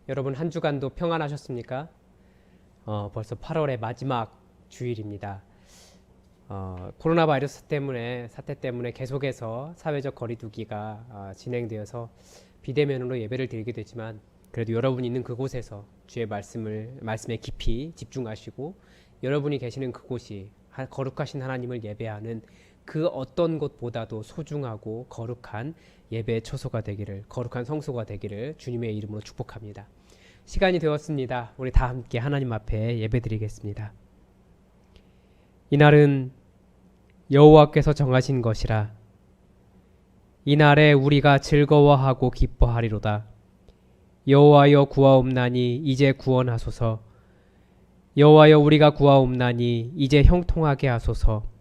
여러분 한 주간도 평안하셨습니까? 벌써 8월의 마지막 주일입니다. 코로나 바이러스 사태 때문에 계속해서 사회적 거리두기가 진행되어서 비대면으로 예배를 드리게 되지만 그래도 여러분이 있는 그곳에서 주의 말씀에 깊이 집중하시고 여러분이 계시는 그곳이 거룩하신 하나님을 예배하는 그 어떤 곳보다도 소중하고 거룩한 예배의 처소가 되기를, 거룩한 성소가 되기를 주님의 이름으로 축복합니다. 시간이 되었습니다. 우리 다 함께 하나님 앞에 예배드리겠습니다. 이날은 여호와께서 정하신 것이라. 이날에 우리가 즐거워하고 기뻐하리로다. 여호와여 구하옵나니 이제 구원하소서. 여호와여 우리가 구하옵나니 이제 형통하게 하소서.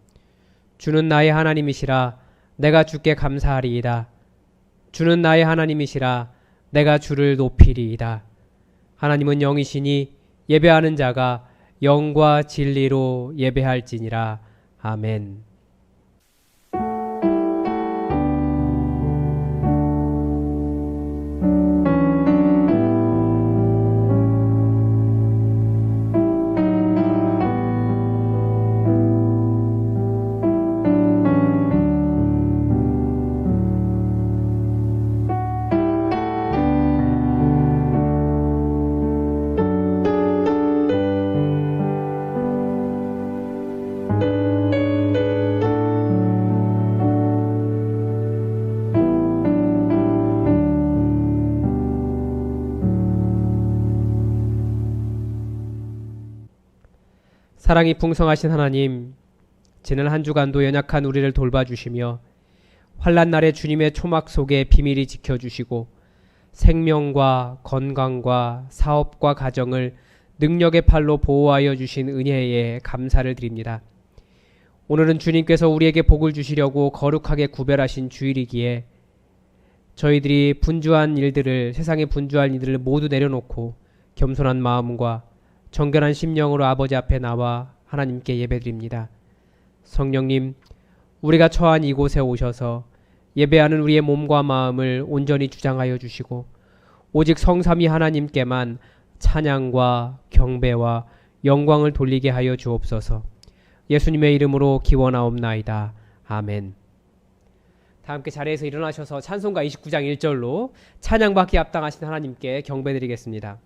주는 나의 하나님이시라. 내가 주께 감사하리이다. 주는 나의 하나님이시라. 내가 주를 높이리이다. 하나님은 영이시니 예배하는 자가 영과 진리로 예배할지니라. 아멘. 사랑이 풍성하신 하나님, 지난 한 주간도 연약한 우리를 돌봐주시며 환난 날에 주님의 초막 속에 비밀히 지켜주시고 생명과 건강과 사업과 가정을 능력의 팔로 보호하여 주신 은혜에 감사를 드립니다. 오늘은 주님께서 우리에게 복을 주시려고 거룩하게 구별하신 주일이기에 저희들이 세상에 분주한 일들을 모두 내려놓고 겸손한 마음과 정결한 심령으로 아버지 앞에 나와 하나님께 예배드립니다. 성령님, 우리가 처한 이곳에 오셔서 예배하는 우리의 몸과 마음을 온전히 주장하여 주시고 오직 성삼위 하나님께만 찬양과 경배와 영광을 돌리게 하여 주옵소서. 예수님의 이름으로 기원하옵나이다. 아멘. 다 함께 자리에서 일어나셔서 찬송가 29장 1절로 찬양받기 합당하신 하나님께 경배드리겠습니다.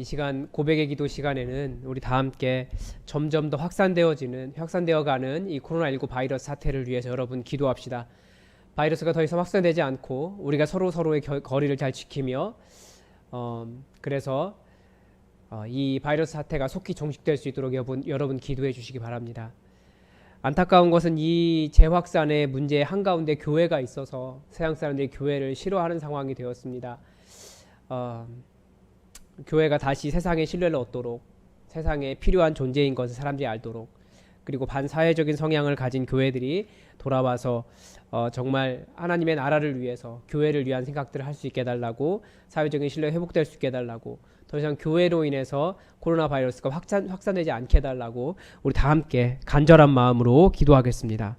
시간 고백의 기도 시간에는 우리 다 함께 점점 더 확산되어가는 이 코로나19 바이러스 사태를 위해서 여러분 기도합시다. 바이러스가 더 이상 확산되지 않고 우리가 서로의 거리를 잘 지키며 그래서 이 바이러스 사태가 속히 종식될 수 있도록 여러분 기도해 주시기 바랍니다. 안타까운 것은 이 재확산의 문제 한가운데 교회가 있어서 세상 사람들이 교회를 싫어하는 상황이 되었습니다. 교회가 다시 세상의 신뢰를 얻도록, 세상에 필요한 존재인 것을 사람들이 알도록, 그리고 반사회적인 성향을 가진 교회들이 돌아와서 정말 하나님의 나라를 위해서 교회를 위한 생각들을 할 수 있게 해달라고, 사회적인 신뢰가 회복될 수 있게 해달라고, 더 이상 교회로 인해서 코로나 바이러스가 확산되지 않게 해달라고 우리 다 함께 간절한 마음으로 기도하겠습니다.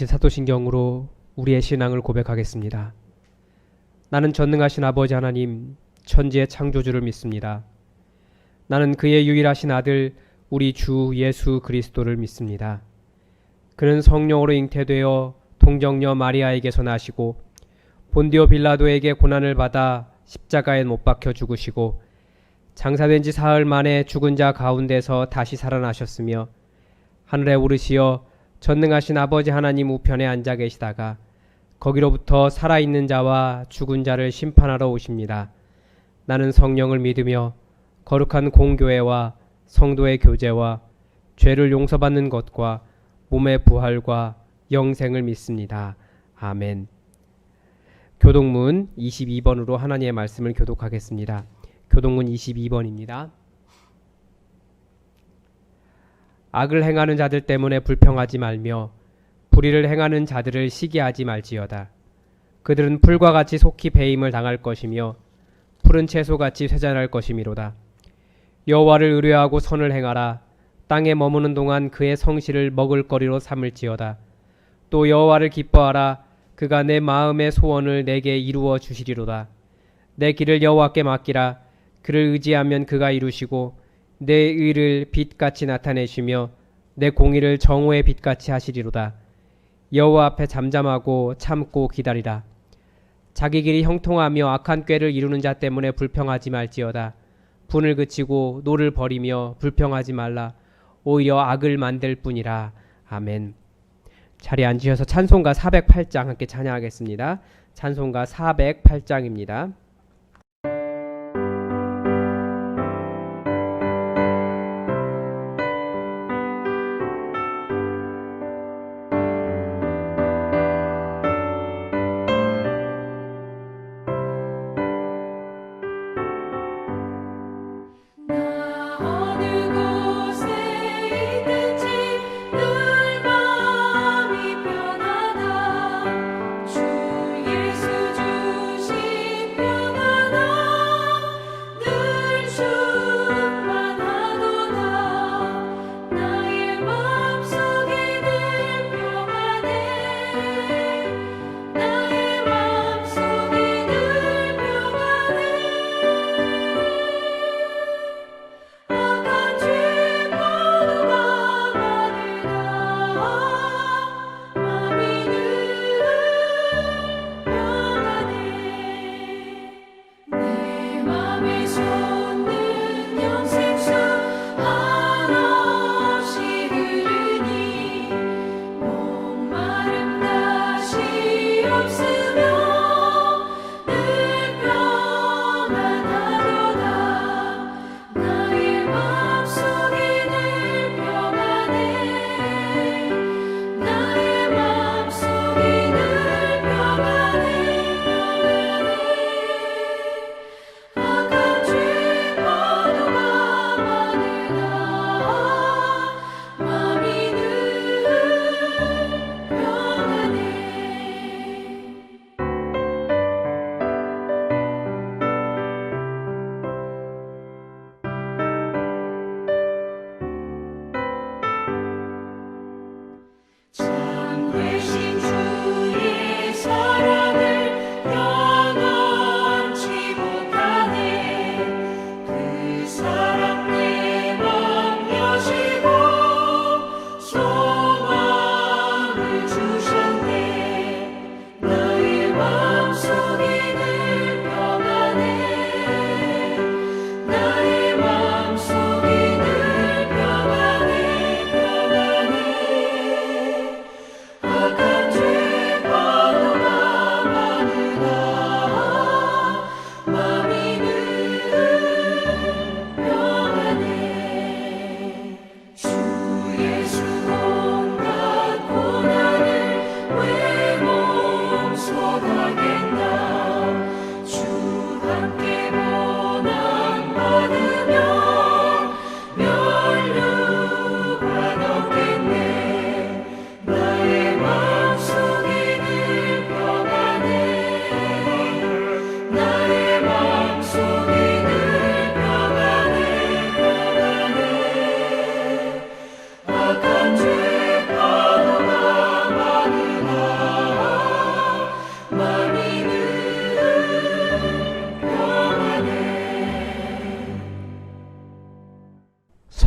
이제 사도신경으로 우리의 신앙을 고백하겠습니다. 나는 전능하신 아버지 하나님, 천지의 창조주를 믿습니다. 나는 그의 유일하신 아들 우리 주 예수 그리스도를 믿습니다. 그는 성령으로 잉태되어 동정녀 마리아에게서 나시고 본디오 빌라도에게 고난을 받아 십자가에 못 박혀 죽으시고 장사된 지 사흘 만에 죽은 자 가운데서 다시 살아나셨으며 하늘에 오르시어 전능하신 아버지 하나님 우편에 앉아 계시다가 거기로부터 살아있는 자와 죽은 자를 심판하러 오십니다. 나는 성령을 믿으며 거룩한 공교회와 성도의 교제와 죄를 용서받는 것과 몸의 부활과 영생을 믿습니다. 아멘. 교독문 22번으로 하나님의 말씀을 교독하겠습니다. 교독문 22번입니다. 악을 행하는 자들 때문에 불평하지 말며 불의를 행하는 자들을 시기하지 말지어다. 그들은 풀과 같이 속히 배임을 당할 것이며 푸른 채소같이 쇠잔할 것이미로다. 여호와를 의뢰하고 선을 행하라. 땅에 머무는 동안 그의 성실을 먹을거리로 삼을지어다. 또 여호와를 기뻐하라. 그가 내 마음의 소원을 내게 이루어 주시리로다. 내 길을 여호와께 맡기라. 그를 의지하면 그가 이루시고 내 의를 빛같이 나타내시며 내 공의를 정오의 빛같이 하시리로다. 여호와 앞에 잠잠하고 참고 기다리라. 자기 길이 형통하며 악한 꾀를 이루는 자 때문에 불평하지 말지어다. 분을 그치고 노를 버리며 불평하지 말라. 오히려 악을 만들 뿐이라. 아멘. 자리에 앉으셔서 찬송가 408장 함께 찬양하겠습니다. 찬송가 408장입니다. 주 예수 주신 별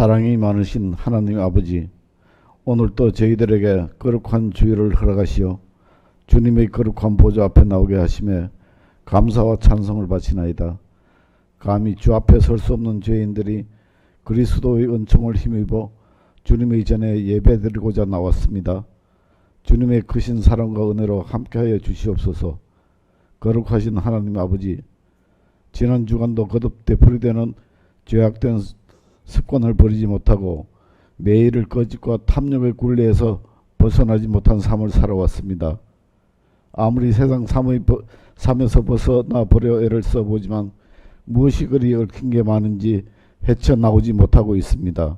사랑이 많으신 하나님 아버지, 오늘도 저희들에게 거룩한 주일을 허락하시어 주님의 거룩한 보좌 앞에 나오게 하심에 감사와 찬송을 바치나이다. 감히 주 앞에 설 수 없는 죄인들이 그리스도의 은총을 힘입어 주님의 전에 예배드리고자 나왔습니다. 주님의 크신 사랑과 은혜로 함께하여 주시옵소서. 거룩하신 하나님 아버지, 지난 주간도 거듭 되풀이되는 죄악된 습관을 버리지 못하고 매일을 거짓과 탐욕의 굴레에서 벗어나지 못한 삶을 살아왔습니다. 아무리 세상 삶에서 벗어나 보려 애를 써보지만 무엇이 그리 얽힌 게 많은지 헤쳐나오지 못하고 있습니다.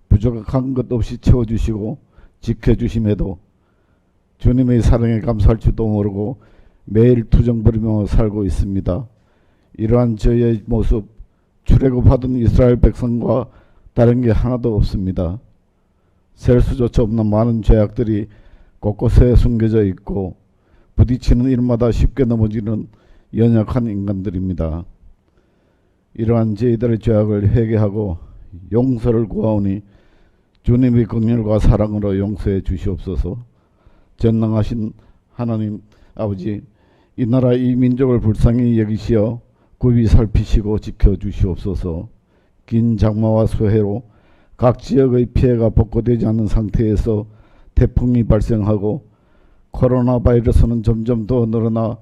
부족한 것 없이 채워주시고 지켜주심에도 주님의 사랑에 감사할 줄도 모르고 매일 투정부리며 살고 있습니다. 이러한 저희의 모습, 출애굽하던 이스라엘 백성과 다른 게 하나도 없습니다. 셀 수조차 없는 많은 죄악들이 곳곳에 숨겨져 있고 부딪히는 일마다 쉽게 넘어지는 연약한 인간들입니다. 이러한 저희들의 죄악을 회개하고 용서를 구하오니 주님의 긍휼과 사랑으로 용서해 주시옵소서. 전능하신 하나님 아버지, 이 나라 이 민족을 불쌍히 여기시어 굽이 살피시고 지켜주시옵소서. 긴 장마와 수해로 각 지역의 피해가 복구되지 않는 상태에서 태풍이 발생하고 코로나 바이러스는 점점 더 늘어나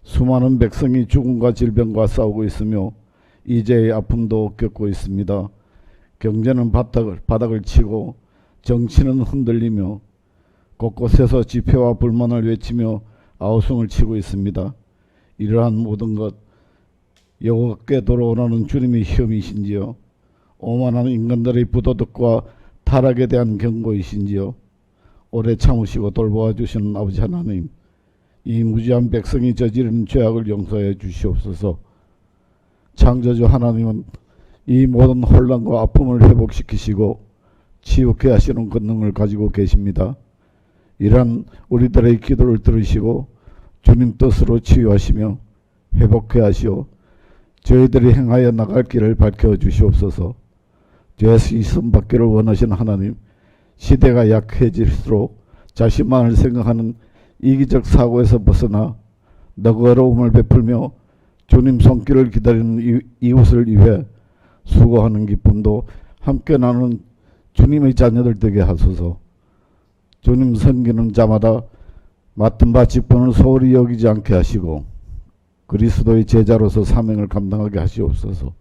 수많은 백성이 죽음과 질병과 싸우고 있으며 이제의 아픔도 겪고 있습니다. 경제는 바닥을 치고 정치는 흔들리며 곳곳에서 집회와 불만을 외치며 아우성을 치고 있습니다. 이러한 모든 것 여호와께 돌아오라는 주님의 시험이신지요, 오만한 인간들의 부도덕과 타락에 대한 경고이신지요, 오래 참으시고 돌보아 주시는 아버지 하나님, 이 무지한 백성이 저지르는 죄악을 용서해 주시옵소서. 창조주 하나님은 이 모든 혼란과 아픔을 회복시키시고 치유케 하시는 권능을 가지고 계십니다. 이러한 우리들의 기도를 들으시고 주님 뜻으로 치유하시며 회복케 하시어 저희들이 행하여 나갈 길을 밝혀 주시옵소서. 죄에서 있음 받기를 원하시는 하나님, 시대가 약해질수록 자신만을 생각하는 이기적 사고에서 벗어나 너그러움을 베풀며 주님 손길을 기다리는 이웃을 위해 수고하는 기쁨도 함께 나누는 주님의 자녀들 되게 하소서. 주님 섬기는 자마다 맡은 바 직분을 소홀히 여기지 않게 하시고 그리스도의 제자로서 사명을 감당하게 하시옵소서.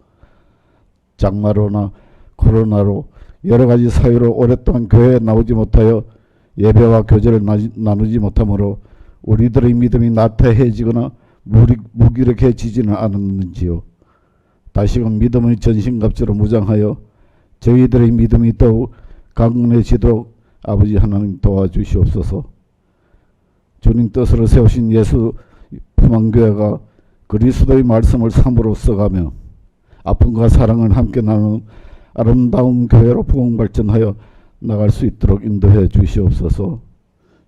장마로나 코로나로 여러 가지 사유로 오랫동안 교회에 나오지 못하여 예배와 교제를 나누지 못하므로 우리들의 믿음이 나태해지거나 무기력해지지는 않았는지요. 다시금 믿음의 전신갑주로 무장하여 저희들의 믿음이 더욱 강건해지도록 아버지 하나님 도와주시옵소서. 주님 뜻으로 세우신 예수 품안교회가 그리스도의 말씀을 삶으로 써가며 아픔과 사랑을 함께 나누는 아름다운 교회로 부흥발전하여 나갈 수 있도록 인도해 주시옵소서.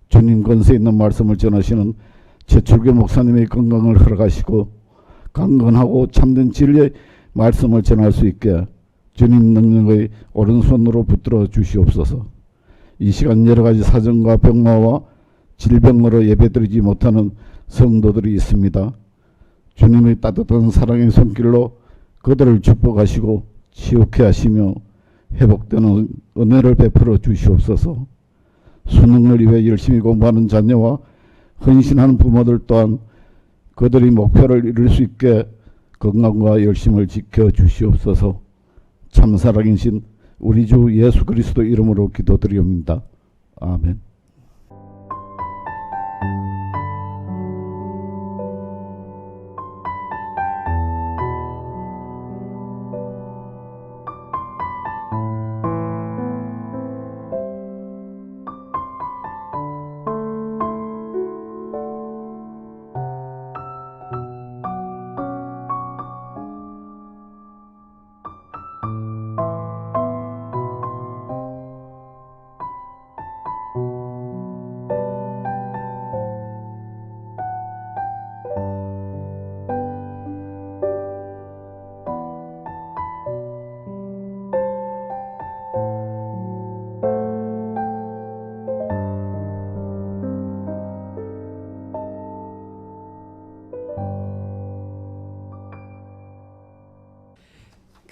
주님 권세 있는 말씀을 전하시는 최출교 목사님의 건강을 허락하시고 강건하고 참된 진리의 말씀을 전할 수 있게 주님 능력의 오른손으로 붙들어 주시옵소서. 이 시간 여러 가지 사정과 병마와 질병으로 예배드리지 못하는 성도들이 있습니다. 주님의 따뜻한 사랑의 손길로 그들을 축복하시고 치유케 하시며 회복되는 은혜를 베풀어 주시옵소서. 수능을 위해 열심히 공부하는 자녀와 헌신하는 부모들 또한 그들이 목표를 이룰 수 있게 건강과 열심을 지켜 주시옵소서. 참사랑이신 우리 주 예수 그리스도 이름으로 기도드리옵니다. 아멘.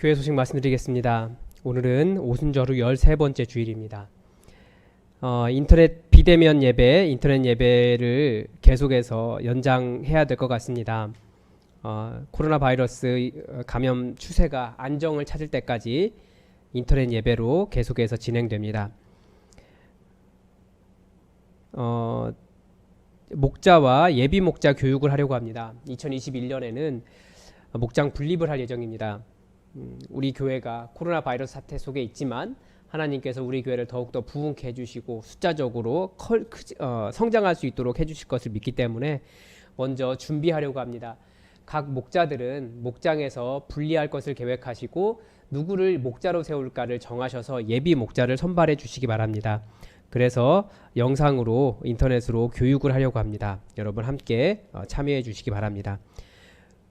교회 소식 말씀드리겠습니다. 오늘은 오순절 후 13번째 주일입니다. 인터넷 비대면 예배, 인터넷 예배를 계속해서 연장해야 될 것 같습니다. 코로나 바이러스 감염 추세가 안정을 찾을 때까지 인터넷 예배로 계속해서 진행됩니다. 목자와 예비 목자 교육을 하려고 합니다. 2021년에는 목장 분립을 할 예정입니다. 우리 교회가 코로나 바이러스 사태 속에 있지만 하나님께서 우리 교회를 더욱더 부흥케 해주시고 숫자적으로 성장할 수 있도록 해주실 것을 믿기 때문에 먼저 준비하려고 합니다. 각 목자들은 목장에서 분리할 것을 계획하시고 누구를 목자로 세울까를 정하셔서 예비 목자를 선발해 주시기 바랍니다. 그래서 영상으로 인터넷으로 교육을 하려고 합니다. 여러분 함께 참여해 주시기 바랍니다.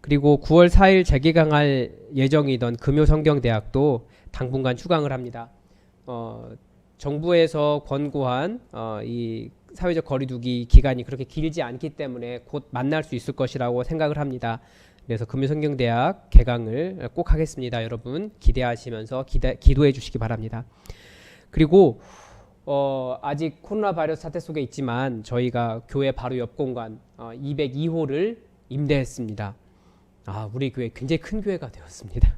그리고 9월 4일 재개강할 예정이던 금요성경대학도 당분간 휴강을 합니다. 정부에서 권고한 이 사회적 거리두기 기간이 그렇게 길지 않기 때문에 곧 만날 수 있을 것이라고 생각을 합니다. 그래서 금요성경대학 개강을 꼭 하겠습니다. 여러분 기대하시면서 기도해 주시기 바랍니다. 그리고 아직 코로나 바이러스 사태 속에 있지만 저희가 교회 바로 옆 공간 202호를 임대했습니다. 우리 교회 굉장히 큰 교회가 되었습니다.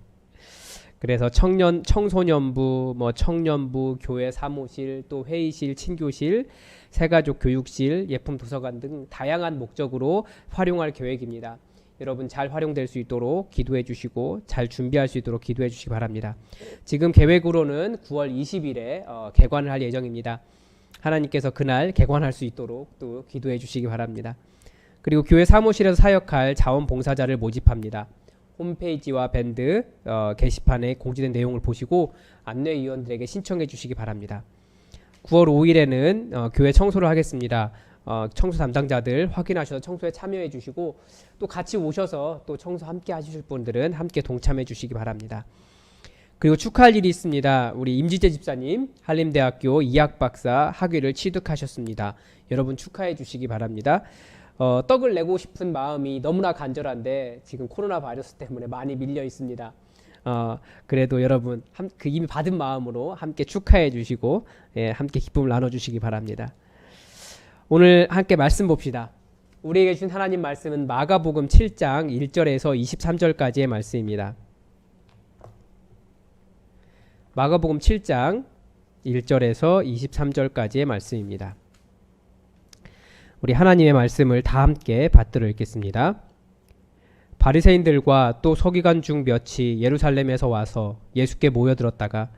그래서 청소년부, 청년부, 교회 사무실, 또 회의실, 친교실, 새가족 교육실, 예품 도서관 등 다양한 목적으로 활용할 계획입니다. 여러분 잘 활용될 수 있도록 기도해 주시고 잘 준비할 수 있도록 기도해 주시기 바랍니다. 지금 계획으로는 9월 20일에 개관을 할 예정입니다. 하나님께서 그날 개관할 수 있도록 또 기도해 주시기 바랍니다. 그리고 교회 사무실에서 사역할 자원봉사자를 모집합니다. 홈페이지와 밴드 게시판에 공지된 내용을 보시고 안내위원들에게 신청해 주시기 바랍니다. 9월 5일에는 교회 청소를 하겠습니다. 청소 담당자들 확인하셔서 청소에 참여해 주시고 또 같이 오셔서 또 청소 함께 하실 분들은 함께 동참해 주시기 바랍니다. 그리고 축하할 일이 있습니다. 우리 임지재 집사님 한림대학교 이학박사 학위를 취득하셨습니다. 여러분 축하해 주시기 바랍니다. 떡을 내고 싶은 마음이 너무나 간절한데 지금 코로나 바이러스 때문에 많이 밀려 있습니다. 그래도 여러분 이미 받은 마음으로 함께 축하해 주시고 함께 기쁨을 나눠주시기 바랍니다. 오늘 함께 말씀 봅시다. 우리에게 주신 하나님 말씀은 마가복음 7장 1절에서 23절까지의 말씀입니다. 마가복음 7장 1절에서 23절까지의 말씀입니다. 우리 하나님의 말씀을 다 함께 받들어 읽겠습니다. 바리새인들과 또 서기관 중 몇이 예루살렘에서 와서 예수께 모여들었다가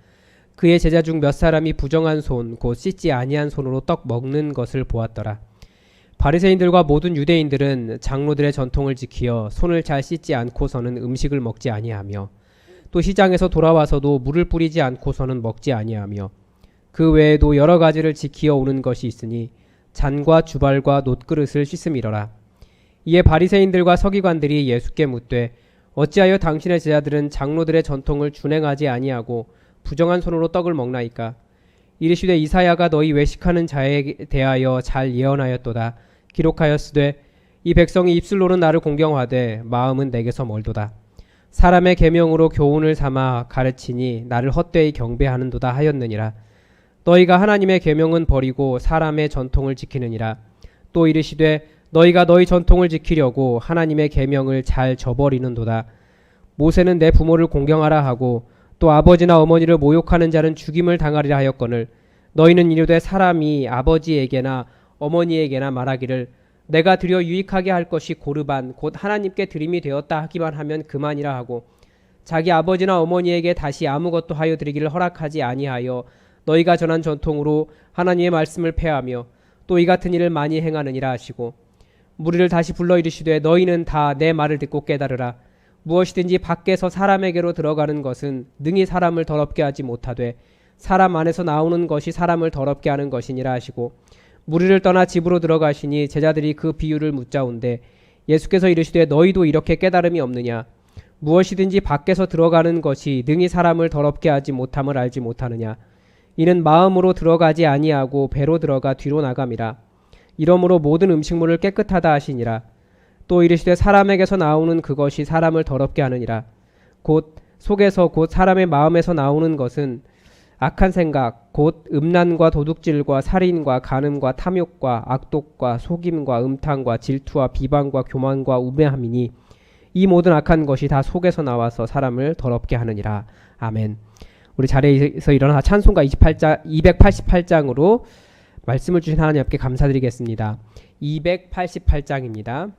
그의 제자 중 몇 사람이 부정한 손 곧 씻지 아니한 손으로 떡 먹는 것을 보았더라. 바리새인들과 모든 유대인들은 장로들의 전통을 지키어 손을 잘 씻지 않고서는 음식을 먹지 아니하며 또 시장에서 돌아와서도 물을 뿌리지 않고서는 먹지 아니하며 그 외에도 여러 가지를 지키어 오는 것이 있으니 잔과 주발과 놋그릇을 씻음이러라. 이에 바리새인들과 서기관들이 예수께 묻되 어찌하여 당신의 제자들은 장로들의 전통을 준행하지 아니하고 부정한 손으로 떡을 먹나이까? 이르시되 이사야가 너희 외식하는 자에 대하여 잘 예언하였도다. 기록하였으되 이 백성이 입술로는 나를 공경하되 마음은 내게서 멀도다. 사람의 계명으로 교훈을 삼아 가르치니 나를 헛되이 경배하는도다 하였느니라. 너희가 하나님의 계명은 버리고 사람의 전통을 지키느니라. 또 이르시되 너희가 너희 전통을 지키려고 하나님의 계명을 잘 저버리는도다. 모세는 내 부모를 공경하라 하고 또 아버지나 어머니를 모욕하는 자는 죽임을 당하리라 하였거늘 너희는 이르되 사람이 아버지에게나 어머니에게나 말하기를 내가 드려 유익하게 할 것이 고르반 곧 하나님께 드림이 되었다 하기만 하면 그만이라 하고 자기 아버지나 어머니에게 다시 아무것도 하여 드리기를 허락하지 아니하여 너희가 전한 전통으로 하나님의 말씀을 폐하며 또 이 같은 일을 많이 행하느니라 하시고 무리를 다시 불러 이르시되 너희는 다 내 말을 듣고 깨달으라. 무엇이든지 밖에서 사람에게로 들어가는 것은 능히 사람을 더럽게 하지 못하되 사람 안에서 나오는 것이 사람을 더럽게 하는 것이니라 하시고 무리를 떠나 집으로 들어가시니 제자들이 그 비유를 묻자온데 예수께서 이르시되 너희도 이렇게 깨달음이 없느냐? 무엇이든지 밖에서 들어가는 것이 능히 사람을 더럽게 하지 못함을 알지 못하느냐? 이는 마음으로 들어가지 아니하고 배로 들어가 뒤로 나감이라. 이러므로 모든 음식물을 깨끗하다 하시니라. 또 이르시되 사람에게서 나오는 그것이 사람을 더럽게 하느니라. 곧 속에서 곧 사람의 마음에서 나오는 것은 악한 생각, 곧 음란과 도둑질과 살인과 간음과 탐욕과 악독과 속임과 음탕과 질투와 비방과 교만과 우매함이니 이 모든 악한 것이 다 속에서 나와서 사람을 더럽게 하느니라. 아멘. 우리 자리에서 일어나 찬송가 288장으로 말씀을 주신 하나님 앞에 감사드리겠습니다. 288장입니다.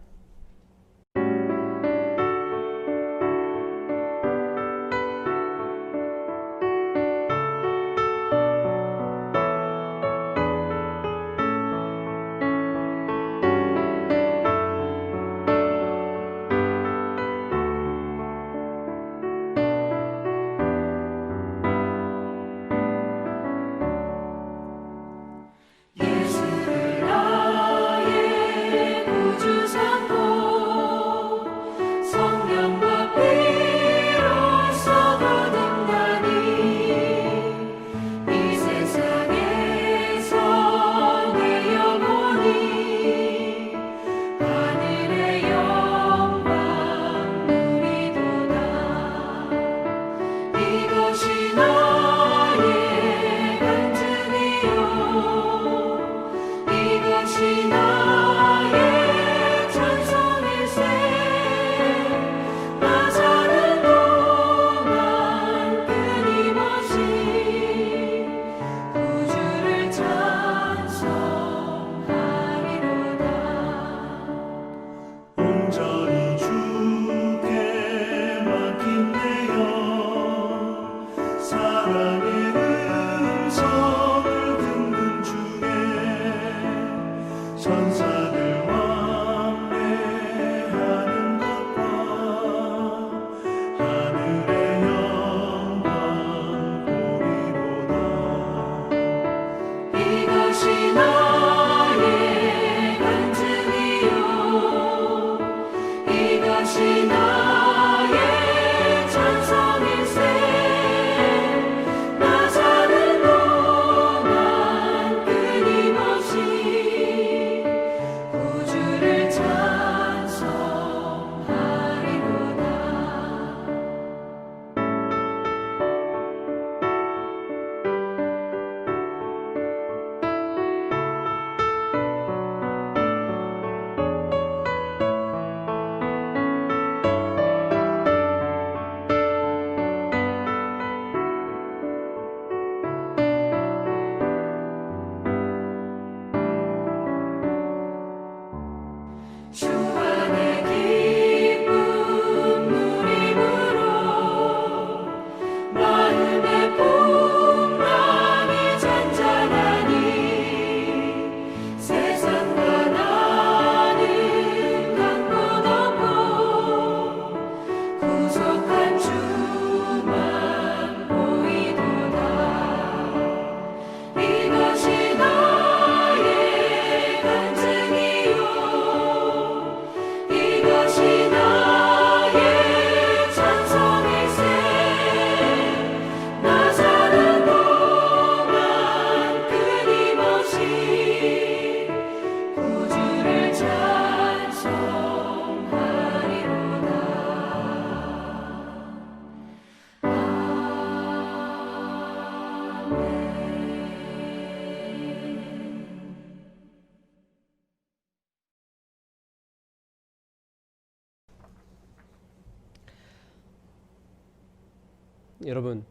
여러분,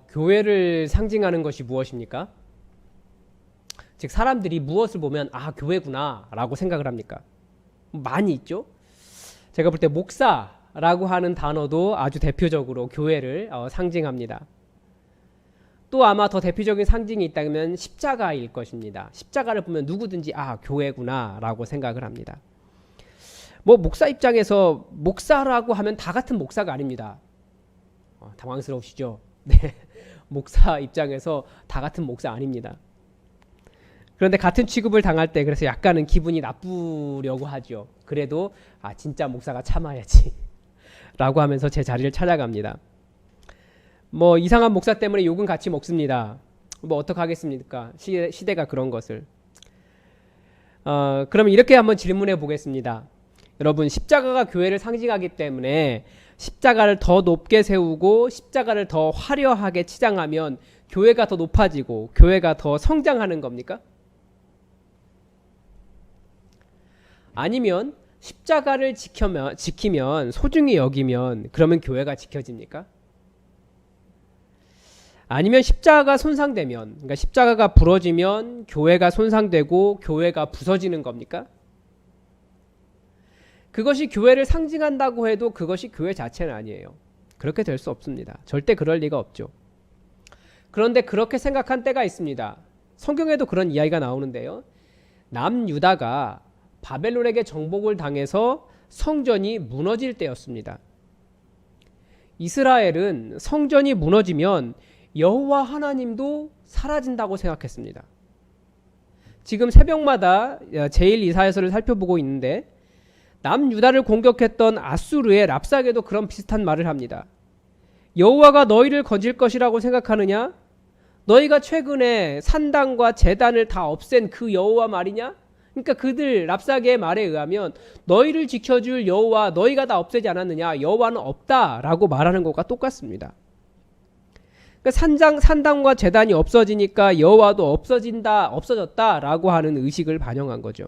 교회를 상징하는 것이 무엇입니까? 즉 사람들이 무엇을 보면 아 교회구나 라고 생각을 합니까? 많이 있죠. 제가 볼 때 목사라고 하는 단어도 아주 대표적으로 교회를 상징합니다. 또 아마 더 대표적인 상징이 있다면 십자가일 것입니다. 십자가를 보면 누구든지 아 교회구나 라고 생각을 합니다. 뭐 목사 입장에서 목사라고 하면 다 같은 목사가 아닙니다. 당황스러우시죠? 네, 목사 입장에서 다 같은 목사 아닙니다. 그런데 같은 취급을 당할 때 그래서 약간은 기분이 나쁘려고 하죠. 그래도 아 진짜 목사가 참아야지 라고 하면서 제 자리를 찾아갑니다. 뭐 이상한 목사 때문에 욕은 같이 먹습니다. 뭐 어떡하겠습니까? 시대가 그런 것을. 그러면 이렇게 한번 질문해 보겠습니다. 여러분 십자가가 교회를 상징하기 때문에 십자가를 더 높게 세우고 십자가를 더 화려하게 치장하면 교회가 더 높아지고 교회가 더 성장하는 겁니까? 아니면 십자가를 지키면 소중히 여기면 그러면 교회가 지켜집니까? 아니면 십자가가 손상되면, 그러니까 십자가가 부러지면 교회가 손상되고 교회가 부서지는 겁니까? 그것이 교회를 상징한다고 해도 그것이 교회 자체는 아니에요. 그렇게 될 수 없습니다. 절대 그럴 리가 없죠. 그런데 그렇게 생각한 때가 있습니다. 성경에도 그런 이야기가 나오는데요. 남유다가 바벨론에게 정복을 당해서 성전이 무너질 때였습니다. 이스라엘은 성전이 무너지면 여호와 하나님도 사라진다고 생각했습니다. 지금 새벽마다 제1이사야서를 살펴보고 있는데 남유다를 공격했던 아수르의 랍사게도 그런 비슷한 말을 합니다. 여호와가 너희를 건질 것이라고 생각하느냐? 너희가 최근에 산당과 제단을 다 없앤 그 여호와 말이냐? 그러니까 그들 랍사게의 말에 의하면 너희를 지켜줄 여호와 너희가 다 없애지 않았느냐? 여호와는 없다라고 말하는 것과 똑같습니다. 그러니까 산당과 제단이 없어지니까 여호와도 없어졌다라고 하는 의식을 반영한 거죠.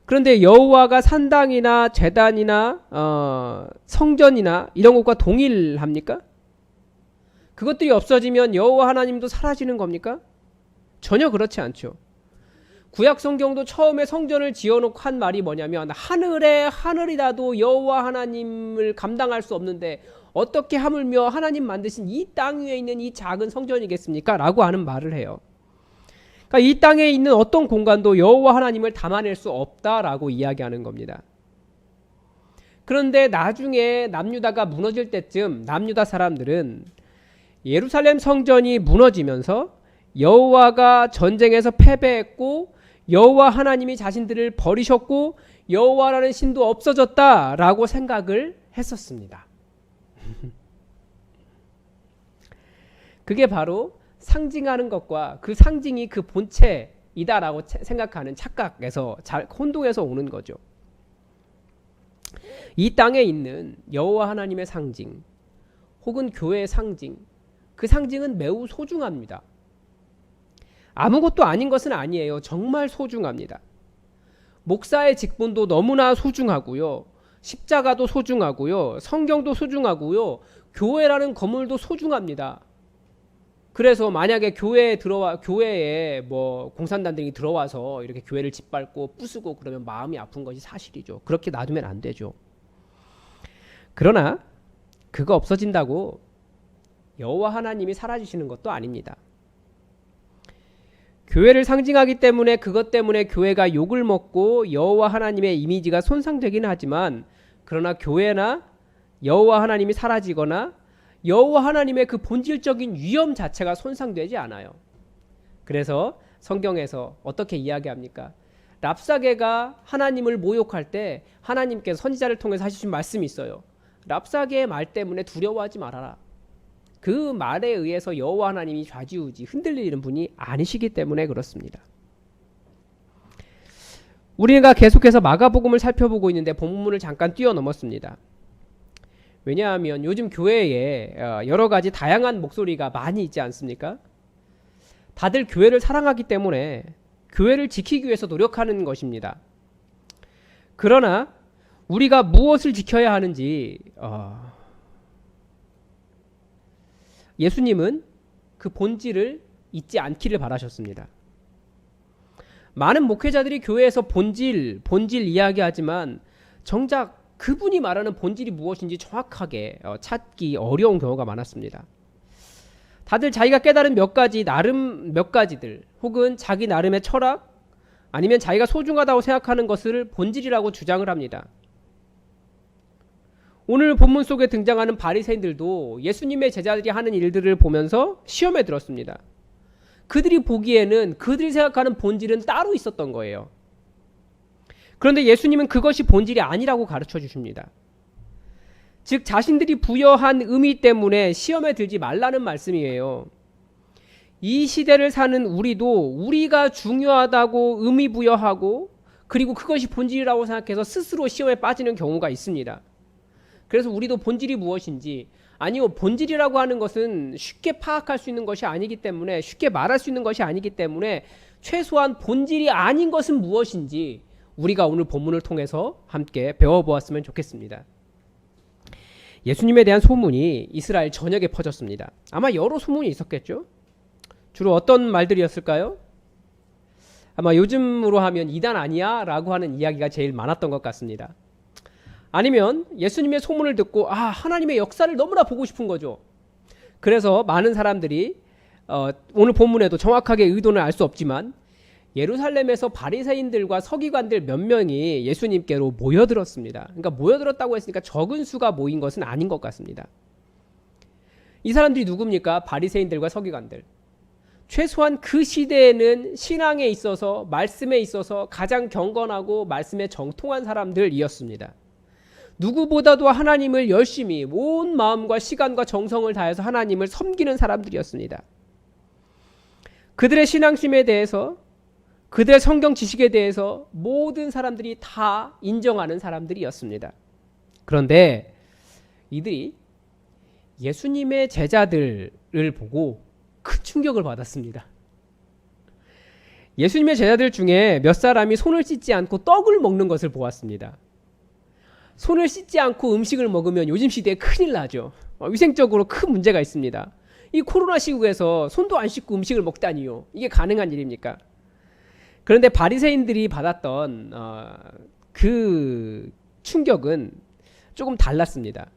그런데 여호와가 산당이나 제단이나 성전이나 이런 것과 동일합니까? 그것들이 없어지면 여호와 하나님도 사라지는 겁니까? 전혀 그렇지 않죠. 구약 성경도 처음에 성전을 지어놓고 한 말이 뭐냐면 하늘이라도 여호와 하나님을 감당할 수 없는데 어떻게 하물며 하나님 만드신 이 땅 위에 있는 이 작은 성전이겠습니까? 라고 하는 말을 해요. 그러니까 이 땅에 있는 어떤 공간도 여호와 하나님을 담아낼 수 없다라고 이야기하는 겁니다. 그런데 나중에 남유다가 무너질 때쯤 남유다 사람들은 예루살렘 성전이 무너지면서 여호와가 전쟁에서 패배했고 여호와 하나님이 자신들을 버리셨고 여호와라는 신도 없어졌다라고 생각을 했었습니다. 그게 바로 상징하는 것과 그 상징이 그 본체이다라고 생각하는 착각에서 혼동해서 오는 거죠. 이 땅에 있는 여호와 하나님의 상징 혹은 교회의 상징, 그 상징은 매우 소중합니다. 아무것도 아닌 것은 아니에요. 정말 소중합니다. 목사의 직분도 너무나 소중하고요. 십자가도 소중하고요. 성경도 소중하고요. 교회라는 건물도 소중합니다. 그래서 만약에 교회에 뭐 공산당들이 들어와서 이렇게 교회를 짓밟고 부수고 그러면 마음이 아픈 것이 사실이죠. 그렇게 놔두면 안 되죠. 그러나 그거 없어진다고 여호와 하나님이 사라지시는 것도 아닙니다. 교회를 상징하기 때문에 그것 때문에 교회가 욕을 먹고 여호와 하나님의 이미지가 손상되긴 하지만 그러나 교회나 여호와 하나님이 사라지거나 여호와 하나님의 그 본질적인 위엄 자체가 손상되지 않아요. 그래서 성경에서 어떻게 이야기합니까? 랍사게가 하나님을 모욕할 때 하나님께서 선지자를 통해서 하시신 말씀이 있어요. 랍사게의 말 때문에 두려워하지 말아라. 그 말에 의해서 여호와 하나님이 좌지우지 흔들리는 분이 아니시기 때문에 그렇습니다. 우리가 계속해서 마가복음을 살펴보고 있는데 본문을 잠깐 뛰어넘었습니다. 왜냐하면 요즘 교회에 여러 가지 다양한 목소리가 많이 있지 않습니까? 다들 교회를 사랑하기 때문에 교회를 지키기 위해서 노력하는 것입니다. 그러나 우리가 무엇을 지켜야 하는지 예수님은 그 본질을 잊지 않기를 바라셨습니다. 많은 목회자들이 교회에서 본질 이야기하지만 정작 그분이 말하는 본질이 무엇인지 정확하게 찾기 어려운 경우가 많았습니다. 다들 자기가 깨달은 몇 가지들 혹은 자기 나름의 철학 아니면 자기가 소중하다고 생각하는 것을 본질이라고 주장을 합니다. 오늘 본문 속에 등장하는 바리새인들도 예수님의 제자들이 하는 일들을 보면서 시험에 들었습니다. 그들이 보기에는 그들이 생각하는 본질은 따로 있었던 거예요. 그런데 예수님은 그것이 본질이 아니라고 가르쳐 주십니다. 즉 자신들이 부여한 의미 때문에 시험에 들지 말라는 말씀이에요. 이 시대를 사는 우리도 우리가 중요하다고 의미 부여하고 그리고 그것이 본질이라고 생각해서 스스로 시험에 빠지는 경우가 있습니다. 그래서 우리도 본질이 무엇인지, 아니요, 본질이라고 하는 것은 쉽게 파악할 수 있는 것이 아니기 때문에, 쉽게 말할 수 있는 것이 아니기 때문에 최소한 본질이 아닌 것은 무엇인지 우리가 오늘 본문을 통해서 함께 배워보았으면 좋겠습니다. 예수님에 대한 소문이 이스라엘 전역에 퍼졌습니다. 아마 여러 소문이 있었겠죠. 주로 어떤 말들이었을까요? 아마 요즘으로 하면 이단 아니야? 라고 하는 이야기가 제일 많았던 것 같습니다. 아니면 예수님의 소문을 듣고 하나님의 역사를 너무나 보고 싶은 거죠. 그래서 많은 사람들이 오늘 본문에도 정확하게 의도는 알 수 없지만 예루살렘에서 바리새인들과 서기관들 몇 명이 예수님께로 모여들었습니다. 그러니까 모여들었다고 했으니까 적은 수가 모인 것은 아닌 것 같습니다. 이 사람들이 누굽니까? 바리새인들과 서기관들. 최소한 그 시대에는 신앙에 있어서, 말씀에 있어서 가장 경건하고 말씀에 정통한 사람들이었습니다. 누구보다도 하나님을 열심히 온 마음과 시간과 정성을 다해서 하나님을 섬기는 사람들이었습니다. 그들의 신앙심에 대해서, 그들의 성경 지식에 대해서 모든 사람들이 다 인정하는 사람들이었습니다. 그런데 이들이 예수님의 제자들을 보고 큰 충격을 받았습니다. 예수님의 제자들 중에 몇 사람이 손을 씻지 않고 떡을 먹는 것을 보았습니다. 손을 씻지 않고 음식을 먹으면 요즘 시대에 큰일 나죠. 위생적으로 큰 문제가 있습니다. 이 코로나 시국에서 손도 안 씻고 음식을 먹다니요. 이게 가능한 일입니까? 그런데 바리새인들이 받았던 그 충격은 조금 달랐습니다.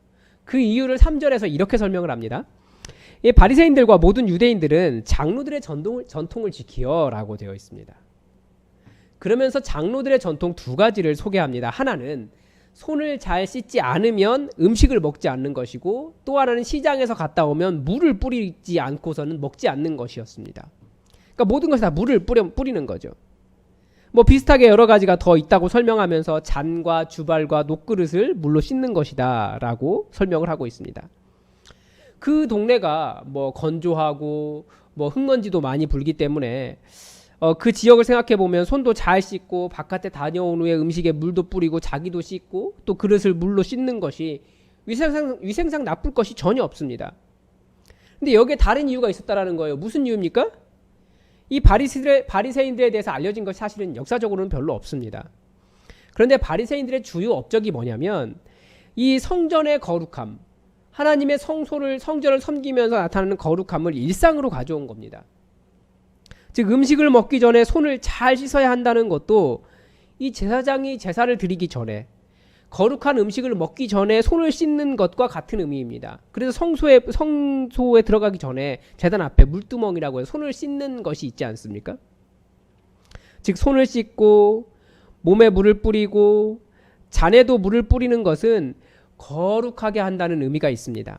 그 이유를 3절에서 이렇게 설명을 합니다. 이 바리새인들과 모든 유대인들은 장로들의 전통을 지키어라고 되어 있습니다. 그러면서 장로들의 전통 두 가지를 소개합니다. 하나는 손을 잘 씻지 않으면 음식을 먹지 않는 것이고, 또 하나는 시장에서 갔다 오면 물을 뿌리지 않고서는 먹지 않는 것이었습니다. 그러니까 모든 것이 다 물을 뿌리는 거죠. 뭐 비슷하게 여러 가지가 더 있다고 설명하면서 잔과 주발과 녹그릇을 물로 씻는 것이다 라고 설명을 하고 있습니다. 그 동네가 뭐 건조하고 뭐 흙먼지도 많이 불기 때문에 그 지역을 생각해 보면 손도 잘 씻고 바깥에 다녀온 후에 음식에 물도 뿌리고 자기도 씻고 또 그릇을 물로 씻는 것이 위생상 나쁠 것이 전혀 없습니다. 근데 여기에 다른 이유가 있었다라는 거예요. 무슨 이유입니까? 이 바리새인들에 대해서 알려진 것이 사실은 역사적으로는 별로 없습니다. 그런데 바리새인들의 주요 업적이 뭐냐면 이 성전의 거룩함, 하나님의 성전을 섬기면서 나타나는 거룩함을 일상으로 가져온 겁니다. 즉 음식을 먹기 전에 손을 잘 씻어야 한다는 것도 이 제사장이 제사를 드리기 전에, 거룩한 음식을 먹기 전에 손을 씻는 것과 같은 의미입니다. 그래서 성소에 들어가기 전에 제단 앞에 물두멍이라고 해서 손을 씻는 것이 있지 않습니까? 즉 손을 씻고 몸에 물을 뿌리고 잔에도 물을 뿌리는 것은 거룩하게 한다는 의미가 있습니다.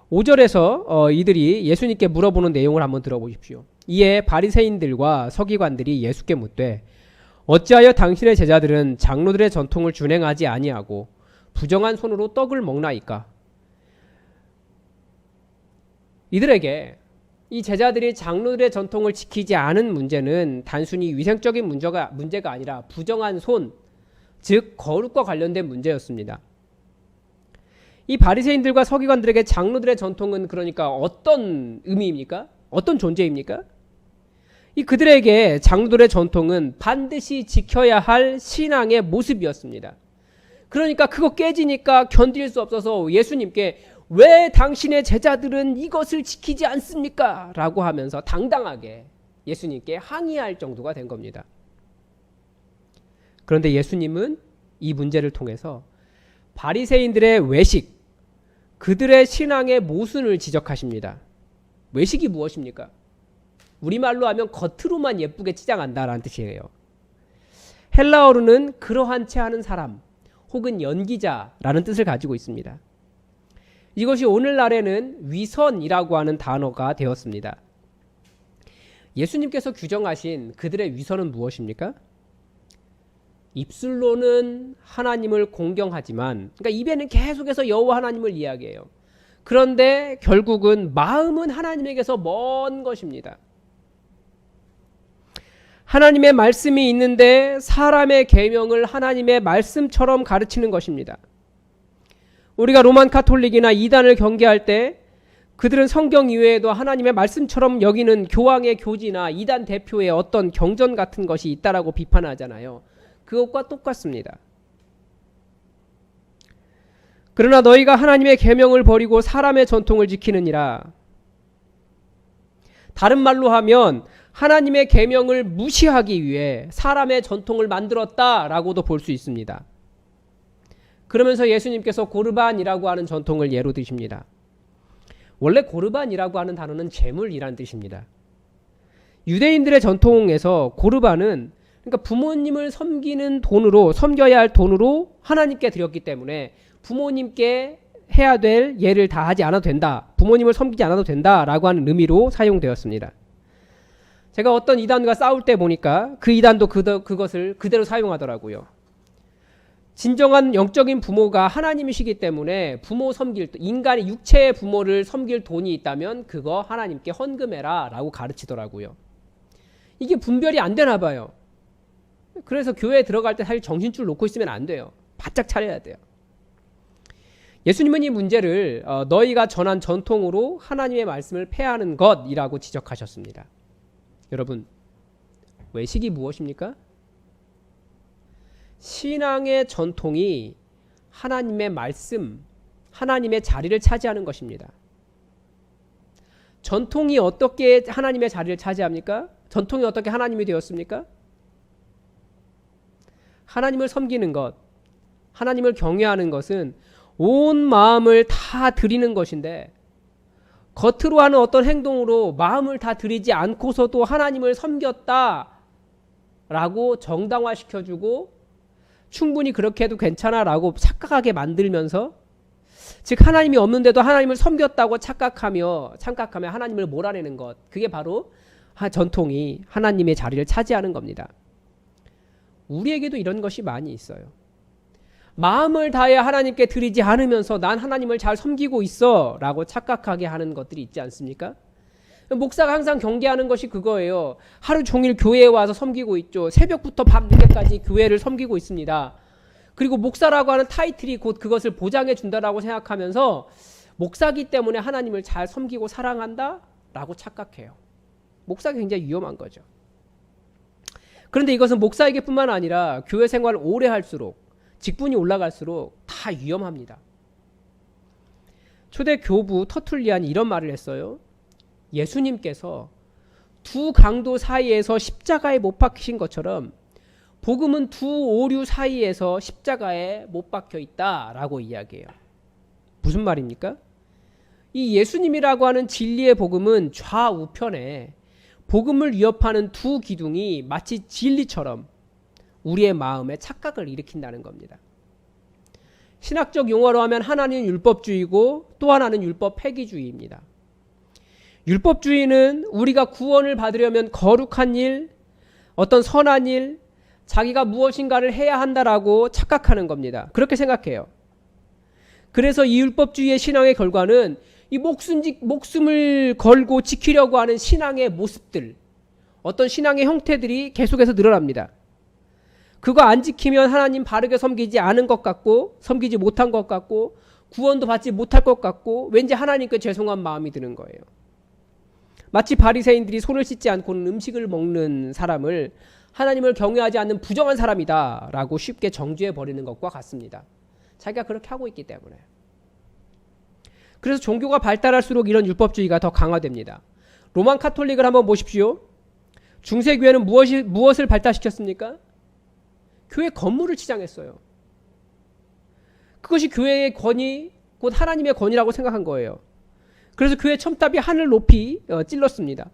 5절에서 이들이 예수님께 물어보는 내용을 한번 들어보십시오. 이에 바리새인들과 서기관들이 예수께 묻되 어찌하여 당신의 제자들은 장로들의 전통을 준행하지 아니하고 부정한 손으로 떡을 먹나이까? 이들에게 이 제자들이 장로들의 전통을 지키지 않은 문제는 단순히 위생적인 문제가 아니라 부정한 손, 즉 거룩과 관련된 문제였습니다. 이 바리새인들과 서기관들에게 장로들의 전통은 그러니까 어떤 의미입니까? 어떤 존재입니까? 이 그들에게 장로들의 전통은 반드시 지켜야 할 신앙의 모습이었습니다. 그러니까 그거 깨지니까 견딜 수 없어서 예수님께 왜 당신의 제자들은 이것을 지키지 않습니까? 라고 하면서 당당하게 예수님께 항의할 정도가 된 겁니다. 그런데 예수님은 이 문제를 통해서 바리새인들의 외식, 그들의 신앙의 모순을 지적하십니다. 외식이 무엇입니까? 우리말로 하면 겉으로만 예쁘게 치장한다라는 뜻이에요. 헬라어로는 그러한 채 하는 사람 혹은 연기자라는 뜻을 가지고 있습니다. 이것이 오늘날에는 위선이라고 하는 단어가 되었습니다. 예수님께서 규정하신 그들의 위선은 무엇입니까? 입술로는 하나님을 공경하지만, 그러니까 입에는 계속해서 여호와 하나님을 이야기해요. 그런데 결국은 마음은 하나님에게서 먼 것입니다. 하나님의 말씀이 있는데 사람의 계명을 하나님의 말씀처럼 가르치는 것입니다. 우리가 로만 카톨릭이나 이단을 경계할 때 그들은 성경 이외에도 하나님의 말씀처럼 여기는 교황의 교지나 이단 대표의 어떤 경전 같은 것이 있다라고 비판하잖아요. 그것과 똑같습니다. 그러나 너희가 하나님의 계명을 버리고 사람의 전통을 지키느니라. 다른 말로 하면 하나님의 계명을 무시하기 위해 사람의 전통을 만들었다라고도 볼 수 있습니다. 그러면서 예수님께서 고르반이라고 하는 전통을 예로 드십니다. 원래 고르반이라고 하는 단어는 제물이란 뜻입니다. 유대인들의 전통에서 고르반은 그러니까 부모님을 섬기는 돈으로, 섬겨야 할 돈으로 하나님께 드렸기 때문에 부모님께 해야 될 예를 다 하지 않아도 된다, 부모님을 섬기지 않아도 된다라고 하는 의미로 사용되었습니다. 제가 어떤 이단과 싸울 때 보니까 그 이단도 그것을 그대로 사용하더라고요. 진정한 영적인 부모가 하나님이시기 때문에 부모 섬길, 인간의 육체의 부모를 섬길 돈이 있다면 그거 하나님께 헌금해라 라고 가르치더라고요. 이게 분별이 안 되나 봐요. 그래서 교회에 들어갈 때 사실 정신줄 놓고 있으면 안 돼요. 바짝 차려야 돼요. 예수님은 이 문제를 너희가 전한 전통으로 하나님의 말씀을 폐하는 것이라고 지적하셨습니다. 여러분, 외식이 무엇입니까? 신앙의 전통이 하나님의 말씀, 하나님의 자리를 차지하는 것입니다. 전통이 어떻게 하나님의 자리를 차지합니까? 전통이 어떻게 하나님이 되었습니까? 하나님을 섬기는 것, 하나님을 경외하는 것은 온 마음을 다 드리는 것인데, 겉으로 하는 어떤 행동으로 마음을 다 드리지 않고서도 하나님을 섬겼다라고 정당화시켜주고 충분히 그렇게 해도 괜찮아라고 착각하게 만들면서, 즉 하나님이 없는데도 하나님을 섬겼다고 착각하며 하나님을 몰아내는 것, 그게 바로 전통이 하나님의 자리를 차지하는 겁니다. 우리에게도 이런 것이 많이 있어요. 마음을 다해 하나님께 드리지 않으면서 난 하나님을 잘 섬기고 있어 라고 착각하게 하는 것들이 있지 않습니까? 목사가 항상 경계하는 것이 그거예요. 하루 종일 교회에 와서 섬기고 있죠. 새벽부터 밤 늦게까지 교회를 섬기고 있습니다. 그리고 목사라고 하는 타이틀이 곧 그것을 보장해 준다라고 생각하면서 목사기 때문에 하나님을 잘 섬기고 사랑한다 라고 착각해요. 목사가 굉장히 위험한 거죠. 그런데 이것은 목사에게 뿐만 아니라 교회 생활을 오래 할수록, 직분이 올라갈수록 다 위험합니다. 초대 교부 터툴리안이 이런 말을 했어요. 예수님께서 두 강도 사이에서 십자가에 못 박히신 것처럼 복음은 두 오류 사이에서 십자가에 못 박혀 있다라고 이야기해요. 무슨 말입니까? 이 예수님이라고 하는 진리의 복음은 좌우편에 복음을 위협하는 두 기둥이 마치 진리처럼 우리의 마음에 착각을 일으킨다는 겁니다. 신학적 용어로 하면 하나는 율법주의고 또 하나는 율법 폐기주의입니다. 율법주의는 우리가 구원을 받으려면 거룩한 일, 어떤 선한 일, 자기가 무엇인가를 해야 한다라고 착각하는 겁니다. 그렇게 생각해요. 그래서 이 율법주의의 신앙의 결과는 이 목숨을 걸고 지키려고 하는 신앙의 모습들, 어떤 신앙의 형태들이 계속해서 늘어납니다. 그거 안 지키면 하나님 바르게 섬기지 않은 것 같고, 섬기지 못한 것 같고, 구원도 받지 못할 것 같고, 왠지 하나님께 죄송한 마음이 드는 거예요. 마치 바리새인들이 손을 씻지 않고는 음식을 먹는 사람을 하나님을 경외하지 않는 부정한 사람이다 라고 쉽게 정죄해버리는 것과 같습니다. 자기가 그렇게 하고 있기 때문에. 그래서 종교가 발달할수록 이런 율법주의가 더 강화됩니다. 로만 카톨릭을 한번 보십시오. 중세교회는 무엇을 발달시켰습니까? 교회 건물을 치장했어요. 그것이 교회의 권위, 곧 하나님의 권위라고 생각한 거예요. 그래서 교회 첨탑이 하늘 높이 찔렀습니다.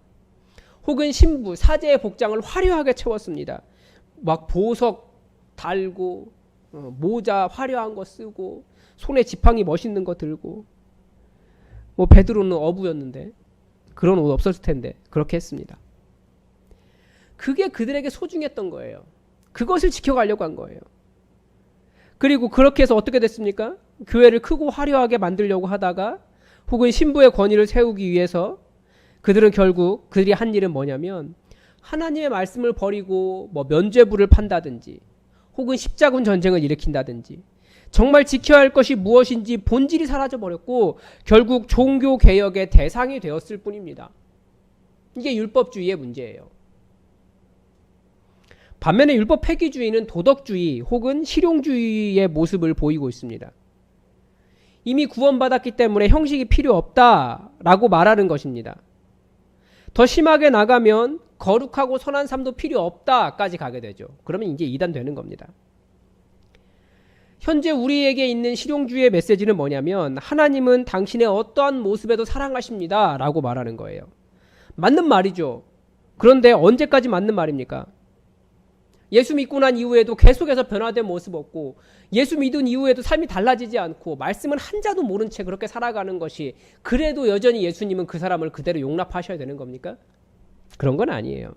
혹은 신부, 사제의 복장을 화려하게 채웠습니다. 막 보석 달고, 모자 화려한 거 쓰고, 손에 지팡이 멋있는 거 들고, 뭐 베드로는 어부였는데 그런 옷 없었을 텐데 그렇게 했습니다. 그게 그들에게 소중했던 거예요. 그것을 지켜가려고 한 거예요. 그리고 그렇게 해서 어떻게 됐습니까? 교회를 크고 화려하게 만들려고 하다가 혹은 신부의 권위를 세우기 위해서 그들은 결국 그들이 한 일은 뭐냐면 하나님의 말씀을 버리고 뭐 면죄부를 판다든지 혹은 십자군 전쟁을 일으킨다든지 정말 지켜야 할 것이 무엇인지 본질이 사라져 버렸고 결국 종교 개혁의 대상이 되었을 뿐입니다. 이게 율법주의의 문제예요. 반면에 율법 폐기주의는 도덕주의 혹은 실용주의의 모습을 보이고 있습니다. 이미 구원받았기 때문에 형식이 필요 없다라고 말하는 것입니다. 더 심하게 나가면 거룩하고 선한 삶도 필요 없다까지 가게 되죠. 그러면 이게 이단되는 겁니다. 현재 우리에게 있는 실용주의의 메시지는 뭐냐면 하나님은 당신의 어떠한 모습에도 사랑하십니다 라고 말하는 거예요. 맞는 말이죠. 그런데 언제까지 맞는 말입니까? 예수 믿고 난 이후에도 계속해서 변화된 모습 없고 예수 믿은 이후에도 삶이 달라지지 않고 말씀은 한자도 모른 채 그렇게 살아가는 것이 그래도 여전히 예수님은 그 사람을 그대로 용납하셔야 되는 겁니까? 그런 건 아니에요.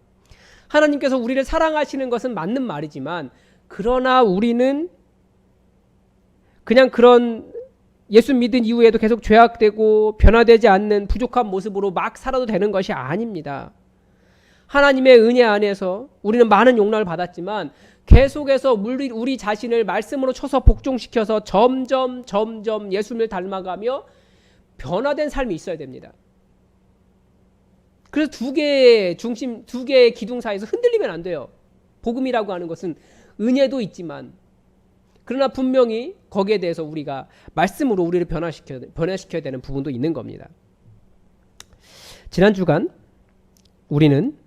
하나님께서 우리를 사랑하시는 것은 맞는 말이지만 그러나 우리는 그냥 그런 예수 믿은 이후에도 계속 죄악되고 변화되지 않는 부족한 모습으로 막 살아도 되는 것이 아닙니다. 하나님의 은혜 안에서 우리는 많은 용납을 받았지만 계속해서 우리 자신을 말씀으로 쳐서 복종시켜서 점점 예수님을 닮아가며 변화된 삶이 있어야 됩니다. 그래서 두 개의 기둥 사이에서 흔들리면 안 돼요. 복음이라고 하는 것은 은혜도 있지만 그러나 분명히 거기에 대해서 우리가 말씀으로 우리를 변화시켜야 되는 부분도 있는 겁니다. 지난 주간 우리는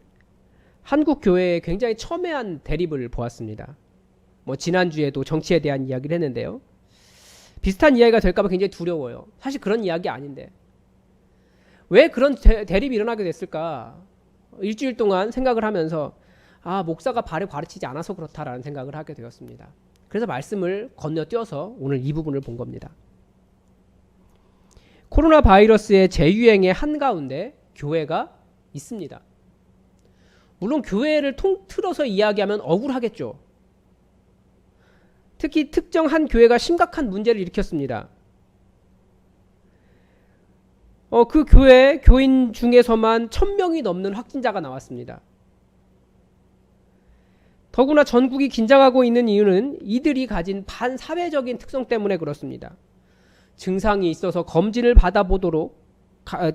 한국 교회의 굉장히 첨예한 대립을 보았습니다. 뭐 지난주에도 정치에 대한 이야기를 했는데요. 비슷한 이야기가 될까봐 굉장히 두려워요. 사실 그런 이야기 아닌데. 왜 그런 대립이 일어나게 됐을까? 일주일 동안 생각을 하면서 목사가 바로 가르치지 않아서 그렇다라는 생각을 하게 되었습니다. 그래서 말씀을 건너뛰어서 오늘 이 부분을 본 겁니다. 코로나 바이러스의 재유행의 한가운데 교회가 있습니다. 물론 교회를 통틀어서 이야기하면 억울하겠죠. 특히 특정 한 교회가 심각한 문제를 일으켰습니다. 그 교회 교인 중에서만 1000명이 넘는 확진자가 나왔습니다. 더구나 전국이 긴장하고 있는 이유는 이들이 가진 반사회적인 특성 때문에 그렇습니다. 증상이 있어서 검진을 받아보도록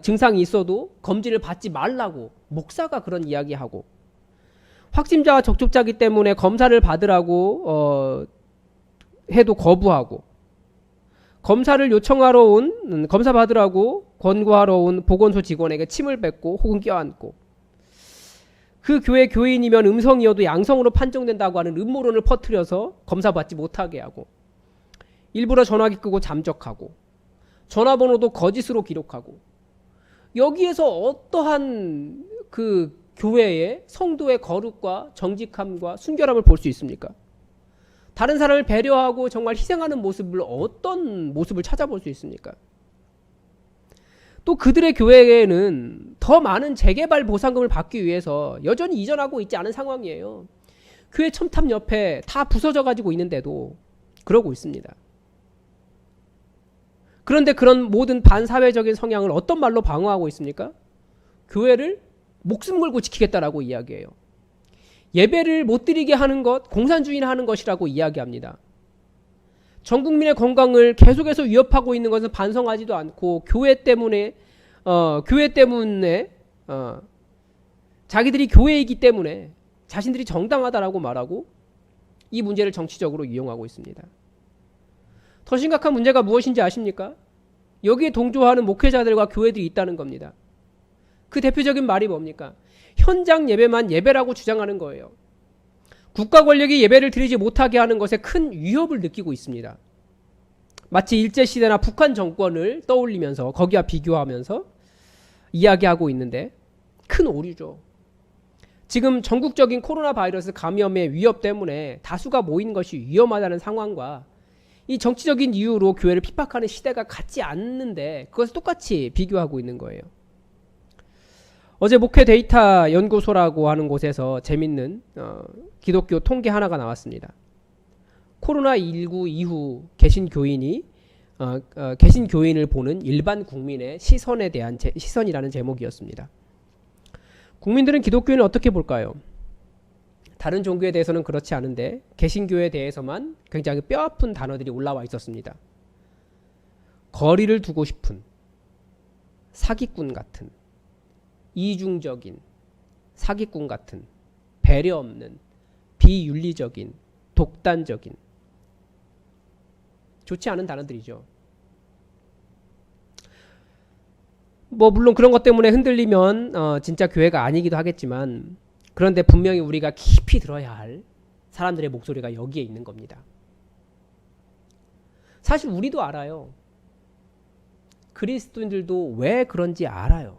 증상이 있어도 검진을 받지 말라고 목사가 그런 이야기하고 확진자와 접촉자이기 때문에 검사를 받으라고 해도 거부하고 검사를 요청하러 온 검사 받으라고 권고하러 온 보건소 직원에게 침을 뱉고 혹은 껴안고 그 교회 교인이면 음성이어도 양성으로 판정된다고 하는 음모론을 퍼뜨려서 검사 받지 못하게 하고 일부러 전화기 끄고 잠적하고 전화번호도 거짓으로 기록하고 여기에서 어떠한 그 교회의 성도의 거룩과 정직함과 순결함을 볼 수 있습니까? 다른 사람을 배려하고 정말 희생하는 모습을 어떤 모습을 찾아볼 수 있습니까? 또 그들의 교회에는 더 많은 재개발 보상금을 받기 위해서 여전히 이전하고 있지 않은 상황이에요. 교회 첨탑 옆에 다 부서져 가지고 있는데도 그러고 있습니다. 그런데 그런 모든 반사회적인 성향을 어떤 말로 방어하고 있습니까? 교회를 목숨 걸고 지키겠다라고 이야기해요. 예배를 못 드리게 하는 것, 공산주의나 하는 것이라고 이야기합니다. 전 국민의 건강을 계속해서 위협하고 있는 것은 반성하지도 않고 교회 때문에 자기들이 교회이기 때문에 자신들이 정당하다라고 말하고 이 문제를 정치적으로 이용하고 있습니다. 더 심각한 문제가 무엇인지 아십니까? 여기에 동조하는 목회자들과 교회들이 있다는 겁니다. 그 대표적인 말이 뭡니까? 현장 예배만 예배라고 주장하는 거예요. 국가 권력이 예배를 드리지 못하게 하는 것에 큰 위협을 느끼고 있습니다. 마치 일제시대나 북한 정권을 떠올리면서 거기와 비교하면서 이야기하고 있는데 큰 오류죠. 지금 전국적인 코로나 바이러스 감염의 위협 때문에 다수가 모이는 것이 위험하다는 상황과 이 정치적인 이유로 교회를 핍박하는 시대가 같지 않는데 그것을 똑같이 비교하고 있는 거예요. 어제 목회 데이터 연구소라고 하는 곳에서 재밌는 기독교 통계 하나가 나왔습니다. 코로나19 이후 개신 교인을 보는 일반 국민의 시선에 대한 시선이라는 제목이었습니다. 국민들은 기독교인을 어떻게 볼까요? 다른 종교에 대해서는 그렇지 않은데 개신교에 대해서만 굉장히 뼈아픈 단어들이 올라와 있었습니다. 거리를 두고 싶은, 사기꾼 같은, 이중적인, 사기꾼 같은, 배려 없는, 비윤리적인, 독단적인, 좋지 않은 단어들이죠. 뭐 물론 그런 것 때문에 흔들리면 진짜 교회가 아니기도 하겠지만, 그런데 분명히 우리가 깊이 들어야 할 사람들의 목소리가 여기에 있는 겁니다. 사실 우리도 알아요. 그리스도인들도 왜 그런지 알아요.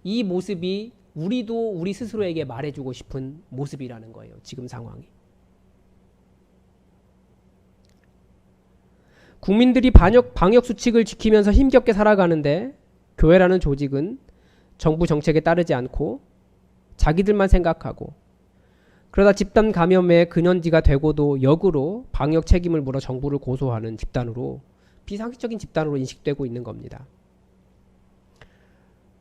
이 모습이 우리도 우리 스스로에게 말해주고 싶은 모습이라는 거예요. 지금 상황이. 국민들이 방역 수칙을 지키면서 힘겹게 살아가는데 교회라는 조직은 정부 정책에 따르지 않고 자기들만 생각하고, 그러다 집단 감염의 근원지가 되고도 역으로 방역 책임을 물어 정부를 고소하는 집단으로, 비상식적인 집단으로 인식되고 있는 겁니다.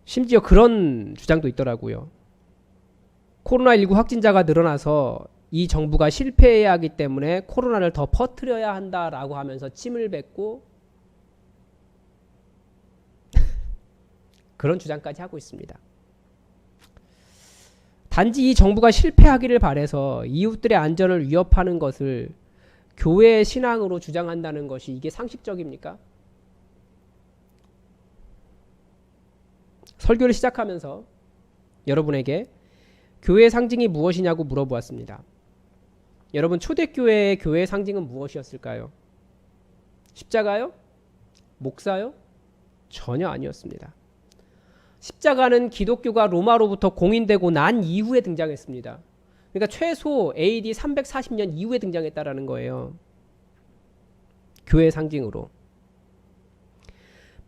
심지어 그런 주장도 있더라고요. 코로나19 확진자가 늘어나서 이 정부가 실패해야 하기 때문에 코로나를 더 퍼뜨려야 한다라고 하면서 침을 뱉고 그런 주장까지 하고 있습니다. 단지 이 정부가 실패하기를 바라서 이웃들의 안전을 위협하는 것을 교회의 신앙으로 주장한다는 것이 이게 상식적입니까? 설교를 시작하면서 여러분에게 교회의 상징이 무엇이냐고 물어보았습니다. 여러분, 초대교회의 교회의 상징은 무엇이었을까요? 십자가요? 목사요? 전혀 아니었습니다. 십자가는 기독교가 로마로부터 공인되고 난 이후에 등장했습니다. 그러니까 최소 AD 340년 이후에 등장했다라는 거예요. 교회의 상징으로.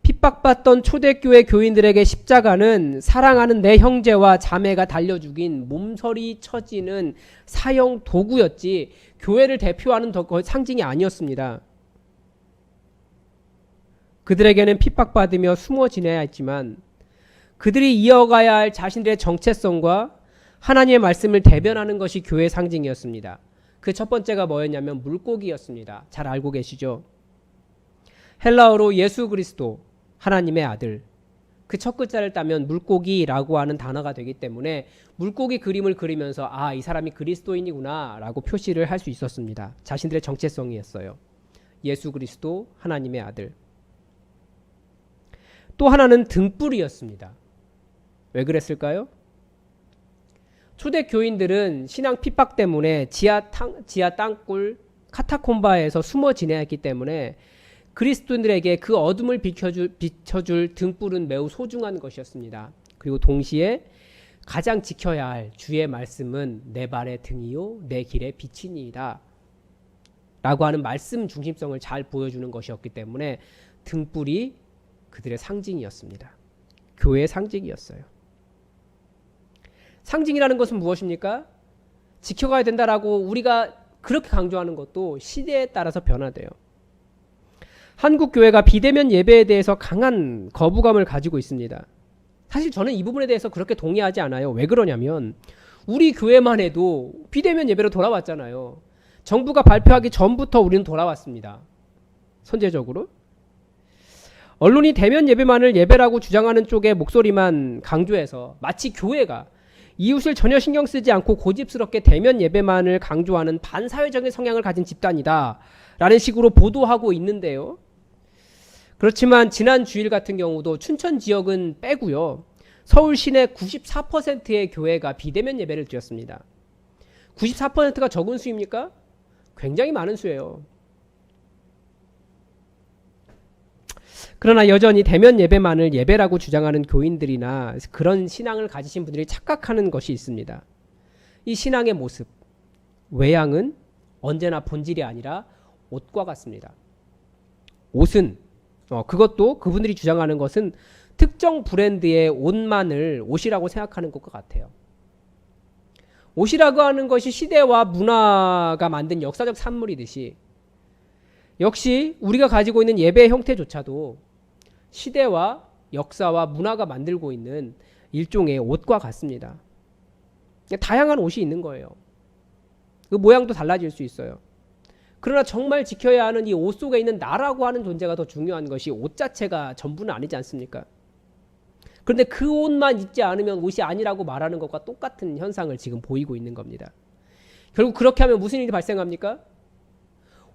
핍박받던 초대교회 교인들에게 십자가는 사랑하는 내 형제와 자매가 달려 죽인 몸서리 쳐지는 사형 도구였지 교회를 대표하는 상징이 아니었습니다. 그들에게는 핍박받으며 숨어 지내야 했지만 그들이 이어가야 할 자신들의 정체성과 하나님의 말씀을 대변하는 것이 교회의 상징이었습니다. 그 첫 번째가 뭐였냐면 물고기였습니다. 잘 알고 계시죠? 헬라어로 예수 그리스도, 하나님의 아들. 그 첫 글자를 따면 물고기라고 하는 단어가 되기 때문에 물고기 그림을 그리면서 이 사람이 그리스도인이구나 라고 표시를 할 수 있었습니다. 자신들의 정체성이었어요. 예수 그리스도, 하나님의 아들. 또 하나는 등불이었습니다. 왜 그랬을까요? 초대 교인들은 신앙 핍박 때문에 지하 땅굴 카타콤바에서 숨어 지내야 했기 때문에 그리스도인들에게 그 어둠을 비춰줄 등불은 매우 소중한 것이었습니다. 그리고 동시에 가장 지켜야 할 주의 말씀은 내 발의 등이요 내 길의 빛이니이다 라고 하는 말씀 중심성을 잘 보여주는 것이었기 때문에 등불이 그들의 상징이었습니다. 교회의 상징이었어요. 상징이라는 것은 무엇입니까? 지켜가야 된다라고 우리가 그렇게 강조하는 것도 시대에 따라서 변화돼요. 한국 교회가 비대면 예배에 대해서 강한 거부감을 가지고 있습니다. 사실 저는 이 부분에 대해서 그렇게 동의하지 않아요. 왜 그러냐면 우리 교회만 해도 비대면 예배로 돌아왔잖아요. 정부가 발표하기 전부터 우리는 돌아왔습니다. 선제적으로. 언론이 대면 예배만을 예배라고 주장하는 쪽의 목소리만 강조해서 마치 교회가 이웃을 전혀 신경 쓰지 않고 고집스럽게 대면 예배만을 강조하는 반사회적인 성향을 가진 집단이다 라는 식으로 보도하고 있는데요. 그렇지만 지난 주일 같은 경우도 춘천 지역은 빼고요. 서울 시내 94%의 교회가 비대면 예배를 드렸습니다. 94%가 적은 수입니까? 굉장히 많은 수예요. 그러나 여전히 대면 예배만을 예배라고 주장하는 교인들이나 그런 신앙을 가지신 분들이 착각하는 것이 있습니다. 이 신앙의 모습, 외양은 언제나 본질이 아니라 옷과 같습니다. 옷은 그것도 그분들이 주장하는 것은 특정 브랜드의 옷만을 옷이라고 생각하는 것과 같아요. 옷이라고 하는 것이 시대와 문화가 만든 역사적 산물이듯이 역시 우리가 가지고 있는 예배의 형태조차도 시대와 역사와 문화가 만들고 있는 일종의 옷과 같습니다. 다양한 옷이 있는 거예요. 그 모양도 달라질 수 있어요. 그러나 정말 지켜야 하는 이 옷 속에 있는 나라고 하는 존재가 더 중요한 것이 옷 자체가 전부는 아니지 않습니까? 그런데 그 옷만 입지 않으면 옷이 아니라고 말하는 것과 똑같은 현상을 지금 보이고 있는 겁니다. 결국 그렇게 하면 무슨 일이 발생합니까?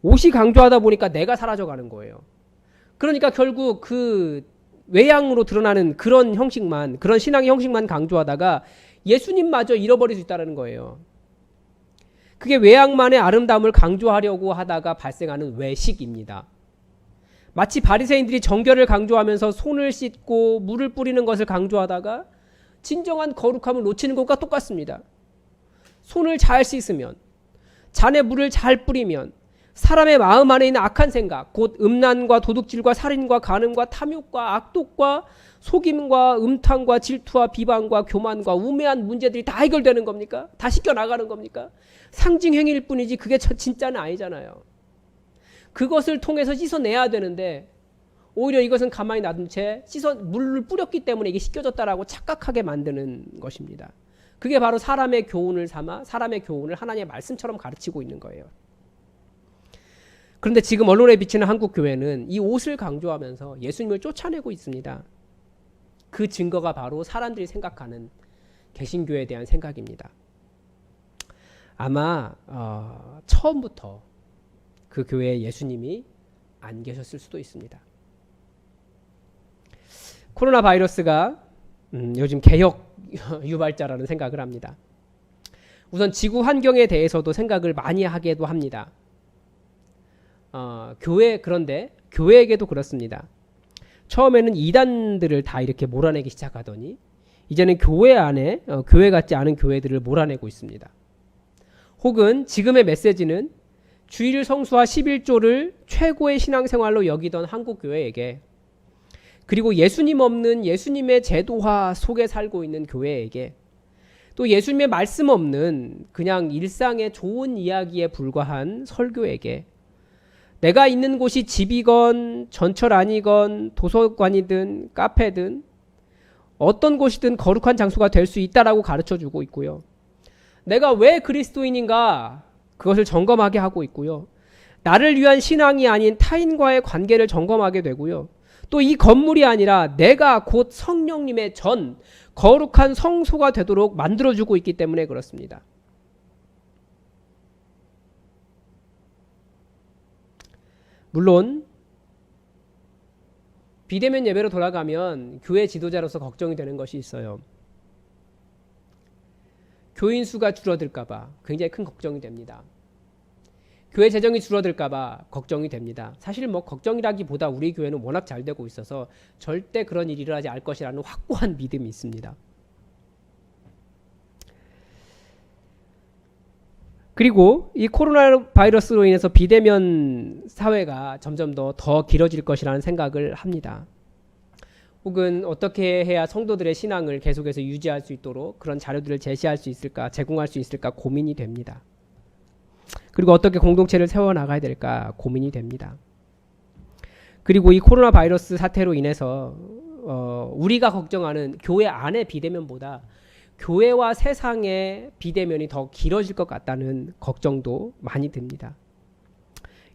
옷이 강조하다 보니까 내가 사라져가는 거예요. 그러니까 결국 그 외양으로 드러나는 그런 형식만, 그런 신앙의 형식만 강조하다가 예수님마저 잃어버릴 수 있다는 거예요. 그게 외양만의 아름다움을 강조하려고 하다가 발생하는 외식입니다. 마치 바리새인들이 정결을 강조하면서 손을 씻고 물을 뿌리는 것을 강조하다가 진정한 거룩함을 놓치는 것과 똑같습니다. 손을 잘 씻으면, 잔에 물을 잘 뿌리면 사람의 마음 안에 있는 악한 생각, 곧 음란과 도둑질과 살인과 간음과 탐욕과 악독과 속임과 음탕과 질투와 비방과 교만과 우매한 문제들이 다 해결되는 겁니까? 다 씻겨나가는 겁니까? 상징 행위일 뿐이지 그게 진짜는 아니잖아요. 그것을 통해서 씻어내야 되는데 오히려 이것은 가만히 놔둔 채 물을 뿌렸기 때문에 이게 씻겨졌다라고 착각하게 만드는 것입니다. 그게 바로 사람의 교훈을 삼아 사람의 교훈을 하나님의 말씀처럼 가르치고 있는 거예요. 그런데 지금 언론에 비치는 한국 교회는 이 옷을 강조하면서 예수님을 쫓아내고 있습니다. 그 증거가 바로 사람들이 생각하는 개신교에 대한 생각입니다. 아마 처음부터 그 교회에 예수님이 안 계셨을 수도 있습니다. 코로나 바이러스가 요즘 개혁 유발자라는 생각을 합니다. 우선 지구 환경에 대해서도 생각을 많이 하기도 합니다. 그런데 교회에게도 그렇습니다. 처음에는 이단들을 다 이렇게 몰아내기 시작하더니 이제는 교회 안에 교회 같지 않은 교회들을 몰아내고 있습니다. 혹은 지금의 메시지는 주일 성수와 11조를 최고의 신앙생활로 여기던 한국 교회에게, 그리고 예수님 없는 예수님의 제도화 속에 살고 있는 교회에게, 또 예수님의 말씀 없는 그냥 일상의 좋은 이야기에 불과한 설교에게, 내가 있는 곳이 집이건 전철 아니건 도서관이든 카페든 어떤 곳이든 거룩한 장소가 될 수 있다라고 가르쳐주고 있고요. 내가 왜 그리스도인인가 그것을 점검하게 하고 있고요. 나를 위한 신앙이 아닌 타인과의 관계를 점검하게 되고요. 또 이 건물이 아니라 내가 곧 성령님의 전 거룩한 성소가 되도록 만들어주고 있기 때문에 그렇습니다. 물론 비대면 예배로 돌아가면 교회 지도자로서 걱정이 되는 것이 있어요. 교인 수가 줄어들까봐 굉장히 큰 걱정이 됩니다. 교회 재정이 줄어들까봐 걱정이 됩니다. 사실 걱정이라기보다 우리 교회는 워낙 잘 되고 있어서 절대 그런 일이 일어나지 않을 것이라는 확고한 믿음이 있습니다. 그리고 이 코로나 바이러스로 인해서 비대면 사회가 점점 더 길어질 것이라는 생각을 합니다. 혹은 어떻게 해야 성도들의 신앙을 계속해서 유지할 수 있도록 그런 자료들을 제시할 수 있을까, 제공할 수 있을까 고민이 됩니다. 그리고 어떻게 공동체를 세워나가야 될까 고민이 됩니다. 그리고 이 코로나 바이러스 사태로 인해서 우리가 걱정하는 교회 안의 비대면보다 교회와 세상의 비대면이 더 길어질 것 같다는 걱정도 많이 듭니다.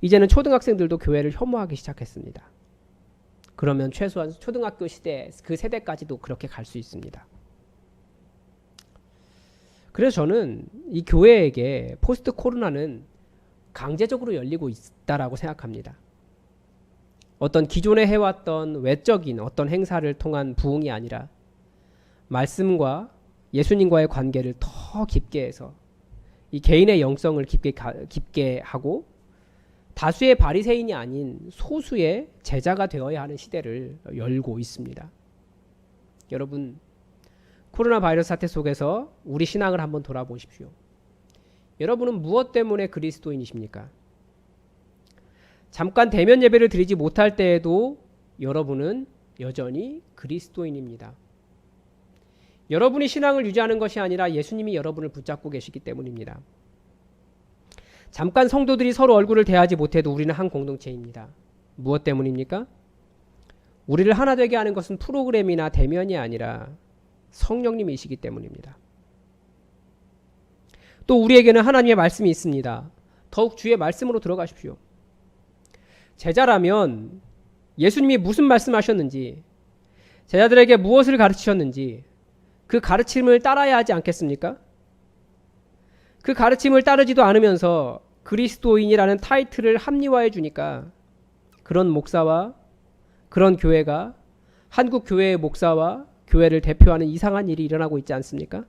이제는 초등학생들도 교회를 혐오하기 시작했습니다. 그러면 최소한 초등학교 시대 그 세대까지도 그렇게 갈 수 있습니다. 그래서 저는 이 교회에게 포스트 코로나는 강제적으로 열리고 있다라고 생각합니다. 어떤 기존에 해왔던 외적인 어떤 행사를 통한 부흥이 아니라 말씀과 예수님과의 관계를 더 깊게 해서 이 개인의 영성을 깊게 하고 다수의 바리새인이 아닌 소수의 제자가 되어야 하는 시대를 열고 있습니다. 여러분, 코로나 바이러스 사태 속에서 우리 신앙을 한번 돌아보십시오. 여러분은 무엇 때문에 그리스도인이십니까? 잠깐 대면 예배를 드리지 못할 때에도 여러분은 여전히 그리스도인입니다. 여러분이 신앙을 유지하는 것이 아니라 예수님이 여러분을 붙잡고 계시기 때문입니다. 잠깐 성도들이 서로 얼굴을 대하지 못해도 우리는 한 공동체입니다. 무엇 때문입니까? 우리를 하나 되게 하는 것은 프로그램이나 대면이 아니라 성령님이시기 때문입니다. 또 우리에게는 하나님의 말씀이 있습니다. 더욱 주의 말씀으로 들어가십시오. 제자라면 예수님이 무슨 말씀하셨는지, 제자들에게 무엇을 가르치셨는지 그 가르침을 따라야 하지 않겠습니까? 그 가르침을 따르지도 않으면서 그리스도인이라는 타이틀을 합리화해 주니까 그런 목사와 그런 교회가 한국 교회의 목사와 교회를 대표하는 이상한 일이 일어나고 있지 않습니까?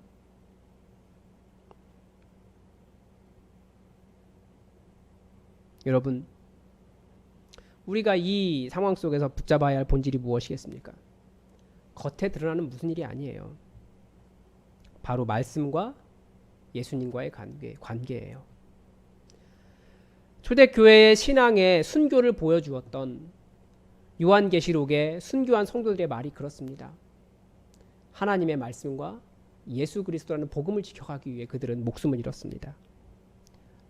여러분, 우리가 이 상황 속에서 붙잡아야 할 본질이 무엇이겠습니까? 겉에 드러나는 무슨 일이 아니에요. 바로 말씀과 예수님과의 관계예요. 초대교회의 신앙의 순교를 보여주었던 요한계시록의 순교한 성도들의 말이 그렇습니다. 하나님의 말씀과 예수 그리스도라는 복음을 지켜가기 위해 그들은 목숨을 잃었습니다.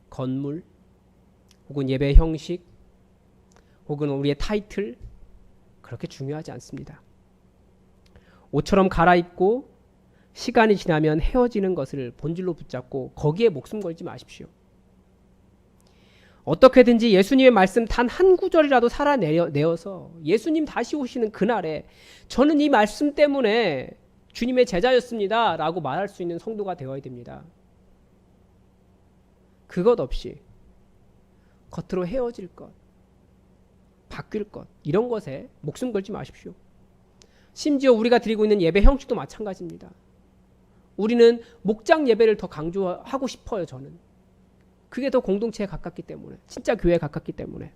건물, 혹은 예배 형식, 혹은 우리의 타이틀, 그렇게 중요하지 않습니다. 옷처럼 갈아입고 시간이 지나면 헤어지는 것을 본질로 붙잡고 거기에 목숨 걸지 마십시오. 어떻게든지 예수님의 말씀 단 한 구절이라도 살아내어서 예수님 다시 오시는 그날에 저는 이 말씀 때문에 주님의 제자였습니다 라고 말할 수 있는 성도가 되어야 됩니다. 그것 없이 겉으로 헤어질 것, 바뀔 것, 이런 것에 목숨 걸지 마십시오. 심지어 우리가 드리고 있는 예배 형식도 마찬가지입니다. 우리는 목장 예배를 더 강조하고 싶어요. 저는 그게 더 공동체에 가깝기 때문에, 진짜 교회에 가깝기 때문에.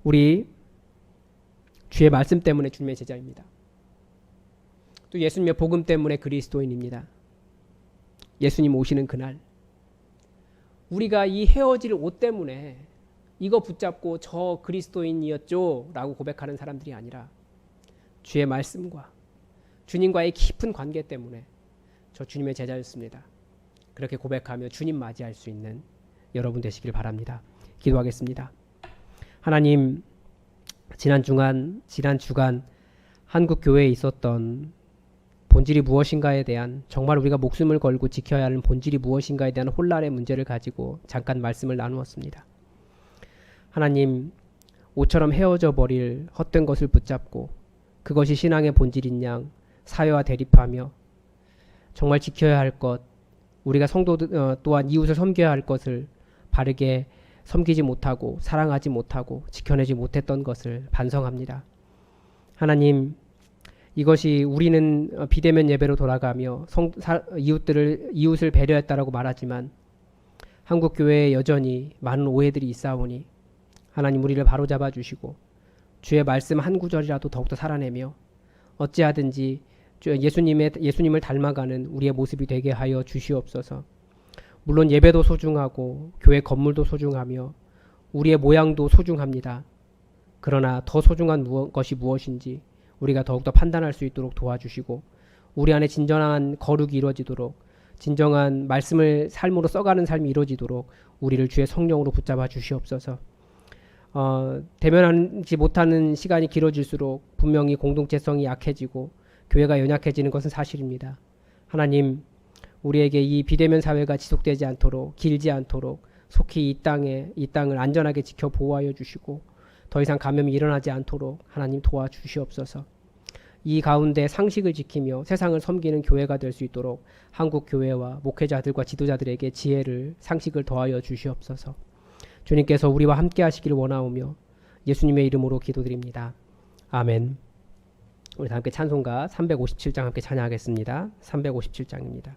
우리 주의 말씀 때문에 주님의 제자입니다. 또 예수님의 복음 때문에 그리스도인입니다. 예수님 오시는 그날 우리가 이 헤어질 옷 때문에 이거 붙잡고 저 그리스도인이었죠 라고 고백하는 사람들이 아니라 주의 말씀과 주님과의 깊은 관계 때문에 저 주님의 제자였습니다. 그렇게 고백하며 주님 맞이할 수 있는 여러분 되시길 바랍니다. 기도하겠습니다. 하나님, 지난 주간 한국 교회에 있었던 본질이 무엇인가에 대한, 정말 우리가 목숨을 걸고 지켜야 하는 본질이 무엇인가에 대한 혼란의 문제를 가지고 잠깐 말씀을 나누었습니다. 하나님, 옷처럼 헤어져 버릴 헛된 것을 붙잡고 그것이 신앙의 본질인 양 사회와 대립하며 정말 지켜야 할 것, 우리가 성도들 또한 이웃을 섬겨야 할 것을 바르게 섬기지 못하고 사랑하지 못하고 지켜내지 못했던 것을 반성합니다. 하나님, 이것이 우리는 비대면 예배로 돌아가며 이웃을 배려했다라고 말하지만 한국 교회에 여전히 많은 오해들이 있사오니 하나님 우리를 바로잡아 주시고 주의 말씀 한 구절이라도 더욱더 살아내며 어찌하든지 예수님을 닮아가는 우리의 모습이 되게 하여 주시옵소서. 물론 예배도 소중하고 교회 건물도 소중하며 우리의 모양도 소중합니다. 그러나 더 소중한 것이 무엇인지 우리가 더욱더 판단할 수 있도록 도와주시고 우리 안에 진정한 거룩이 이루어지도록, 진정한 말씀을 삶으로 써가는 삶이 이루어지도록 우리를 주의 성령으로 붙잡아 주시옵소서. 대면하지 못하는 시간이 길어질수록 분명히 공동체성이 약해지고 교회가 연약해지는 것은 사실입니다. 하나님, 우리에게 이 비대면 사회가 지속되지 않도록, 길지 않도록 속히 이 땅을 안전하게 지켜 보호하여 주시고 더 이상 감염이 일어나지 않도록 하나님 도와주시옵소서. 이 가운데 상식을 지키며 세상을 섬기는 교회가 될 수 있도록 한국 교회와 목회자들과 지도자들에게 지혜를, 상식을 더하여 주시옵소서. 주님께서 우리와 함께 하시기를 원하오며 예수님의 이름으로 기도드립니다. 아멘. 우리 다 함께 찬송가 357장 함께 찬양하겠습니다. 357장입니다.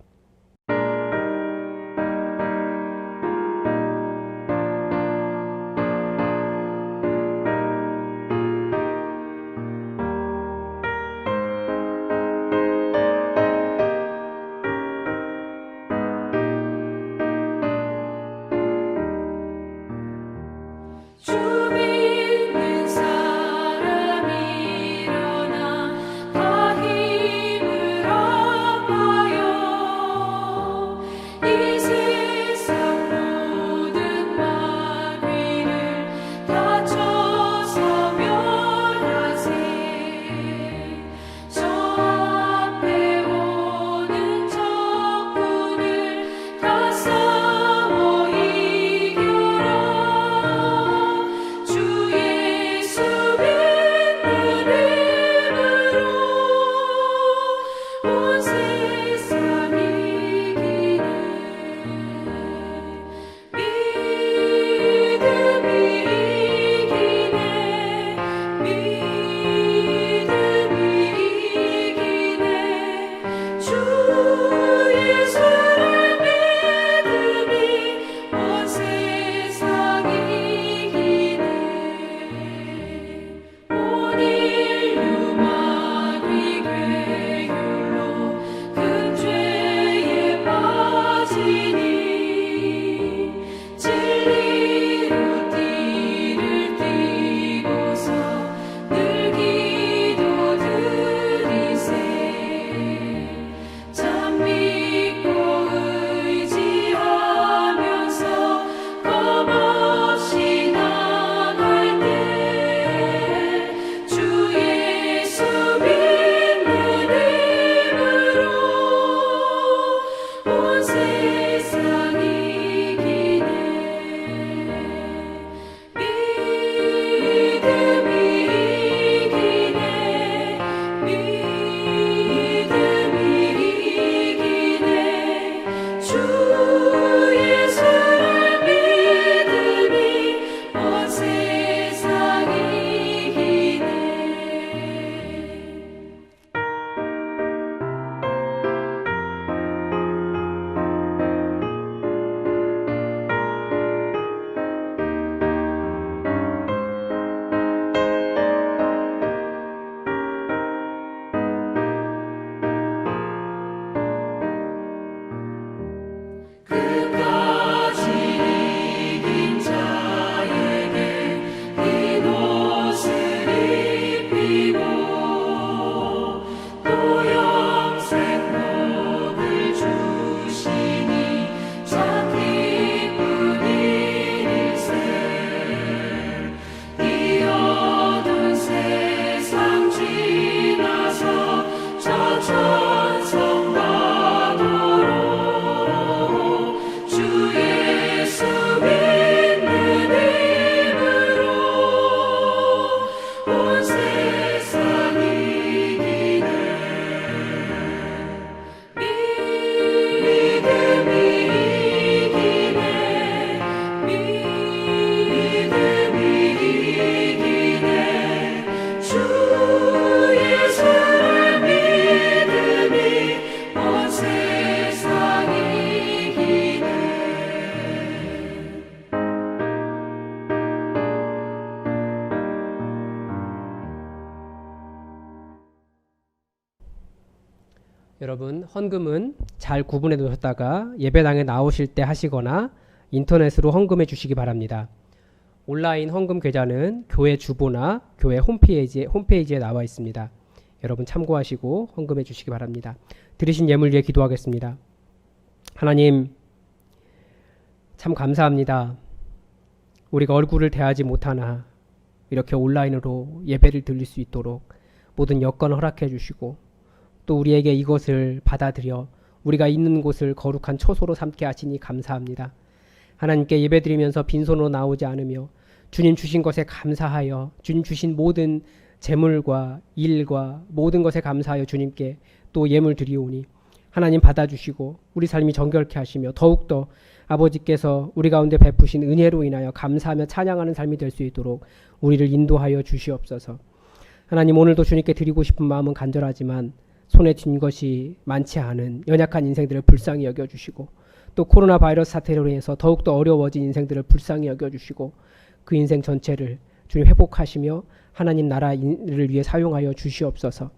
여러분, 헌금은 잘 구분해 놓으셨다가 예배당에 나오실 때 하시거나 인터넷으로 헌금해 주시기 바랍니다. 온라인 헌금 계좌는 교회 주보나 교회 홈페이지에 나와 있습니다. 여러분 참고하시고 헌금해 주시기 바랍니다. 드리신 예물 위해 기도하겠습니다. 하나님, 참 감사합니다. 우리가 얼굴을 대하지 못하나 이렇게 온라인으로 예배를 드릴 수 있도록 모든 여건 허락해 주시고 또 우리에게 이것을 받아들여 우리가 있는 곳을 거룩한 처소로 삼게 하시니 감사합니다. 하나님께 예배드리면서 빈손으로 나오지 않으며 주님 주신 것에 감사하여 주님 주신 모든 재물과 일과 모든 것에 감사하여 주님께 또 예물 드리오니 하나님 받아주시고 우리 삶이 정결케 하시며 더욱더 아버지께서 우리 가운데 베푸신 은혜로 인하여 감사하며 찬양하는 삶이 될 수 있도록 우리를 인도하여 주시옵소서. 하나님, 오늘도 주님께 드리고 싶은 마음은 간절하지만 손에 쥔 것이 많지 않은 연약한 인생들을 불쌍히 여겨주시고 또 코로나 바이러스 사태로 인해서 더욱더 어려워진 인생들을 불쌍히 여겨주시고 그 인생 전체를 주님 회복하시며 하나님 나라를 위해 사용하여 주시옵소서.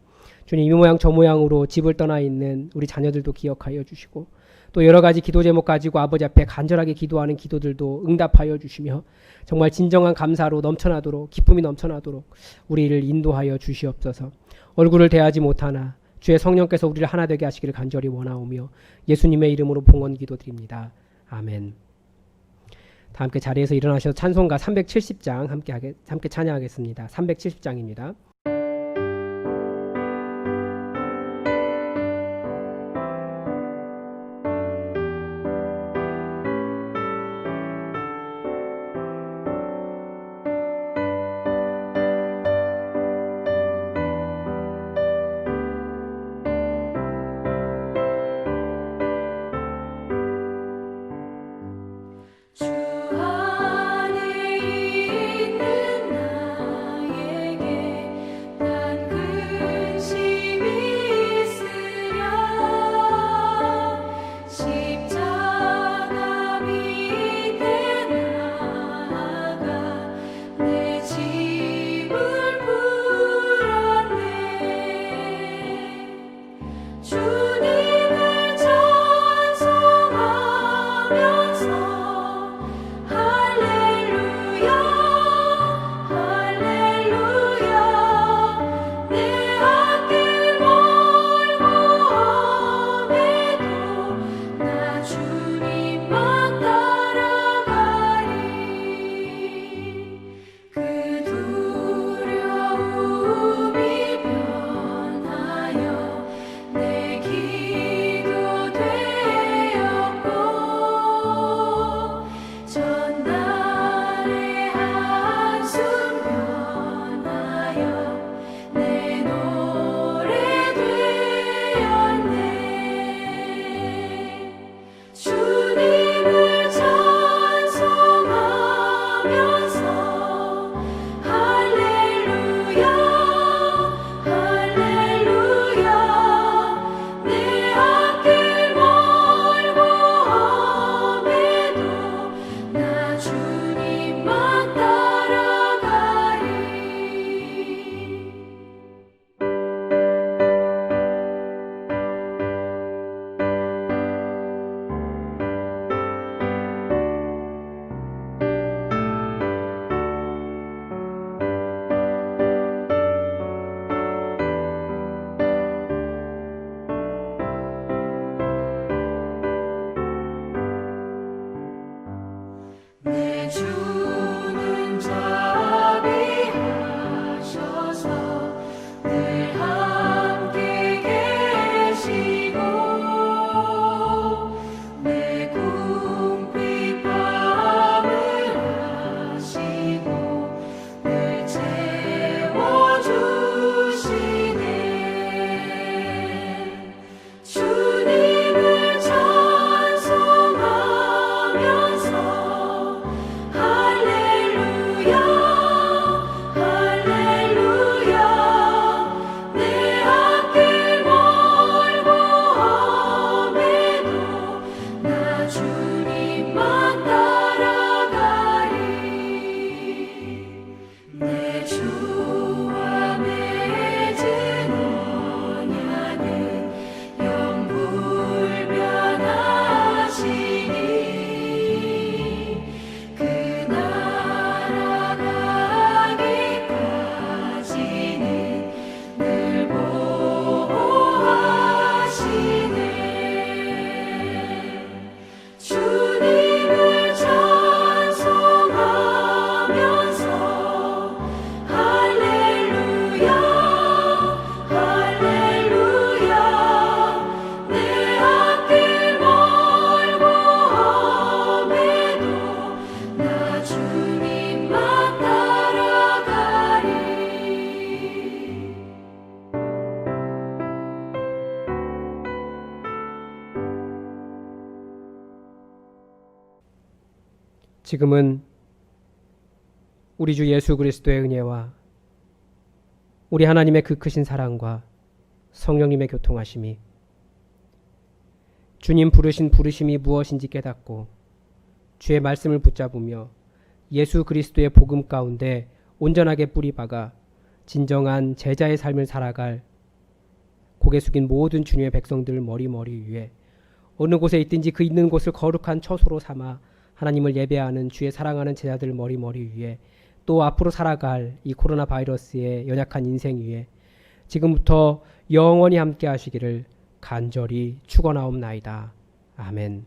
주님, 이 모양 저 모양으로 집을 떠나 있는 우리 자녀들도 기억하여 주시고 또 여러 가지 기도 제목 가지고 아버지 앞에 간절하게 기도하는 기도들도 응답하여 주시며 정말 진정한 감사로 넘쳐나도록 기쁨이 넘쳐나도록 우리를 인도하여 주시옵소서. 얼굴을 대하지 못하나 주의 성령께서 우리를 하나 되게 하시기를 간절히 원하오며 예수님의 이름으로 봉헌 기도드립니다. 아멘. 다 함께 자리에서 일어나셔서 찬송가 370장 함께 찬양하겠습니다. 370장입니다. 주 안에 있는 나에게 지금은 우리 주 예수 그리스도의 은혜와 우리 하나님의 그 크신 사랑과 성령님의 교통하심이 주님 부르신 부르심이 무엇인지 깨닫고 주의 말씀을 붙잡으며 예수 그리스도의 복음 가운데 온전하게 뿌리박아 진정한 제자의 삶을 살아갈 고개 숙인 모든 주님의 백성들 머리 위에 어느 곳에 있든지 그 있는 곳을 거룩한 처소로 삼아 하나님을 예배하는 주의 사랑하는 제자들 머리 위에 또 앞으로 살아갈 이 코로나 바이러스의 연약한 인생 위에 지금부터 영원히 함께 하시기를 간절히 축원하옵나이다. 아멘.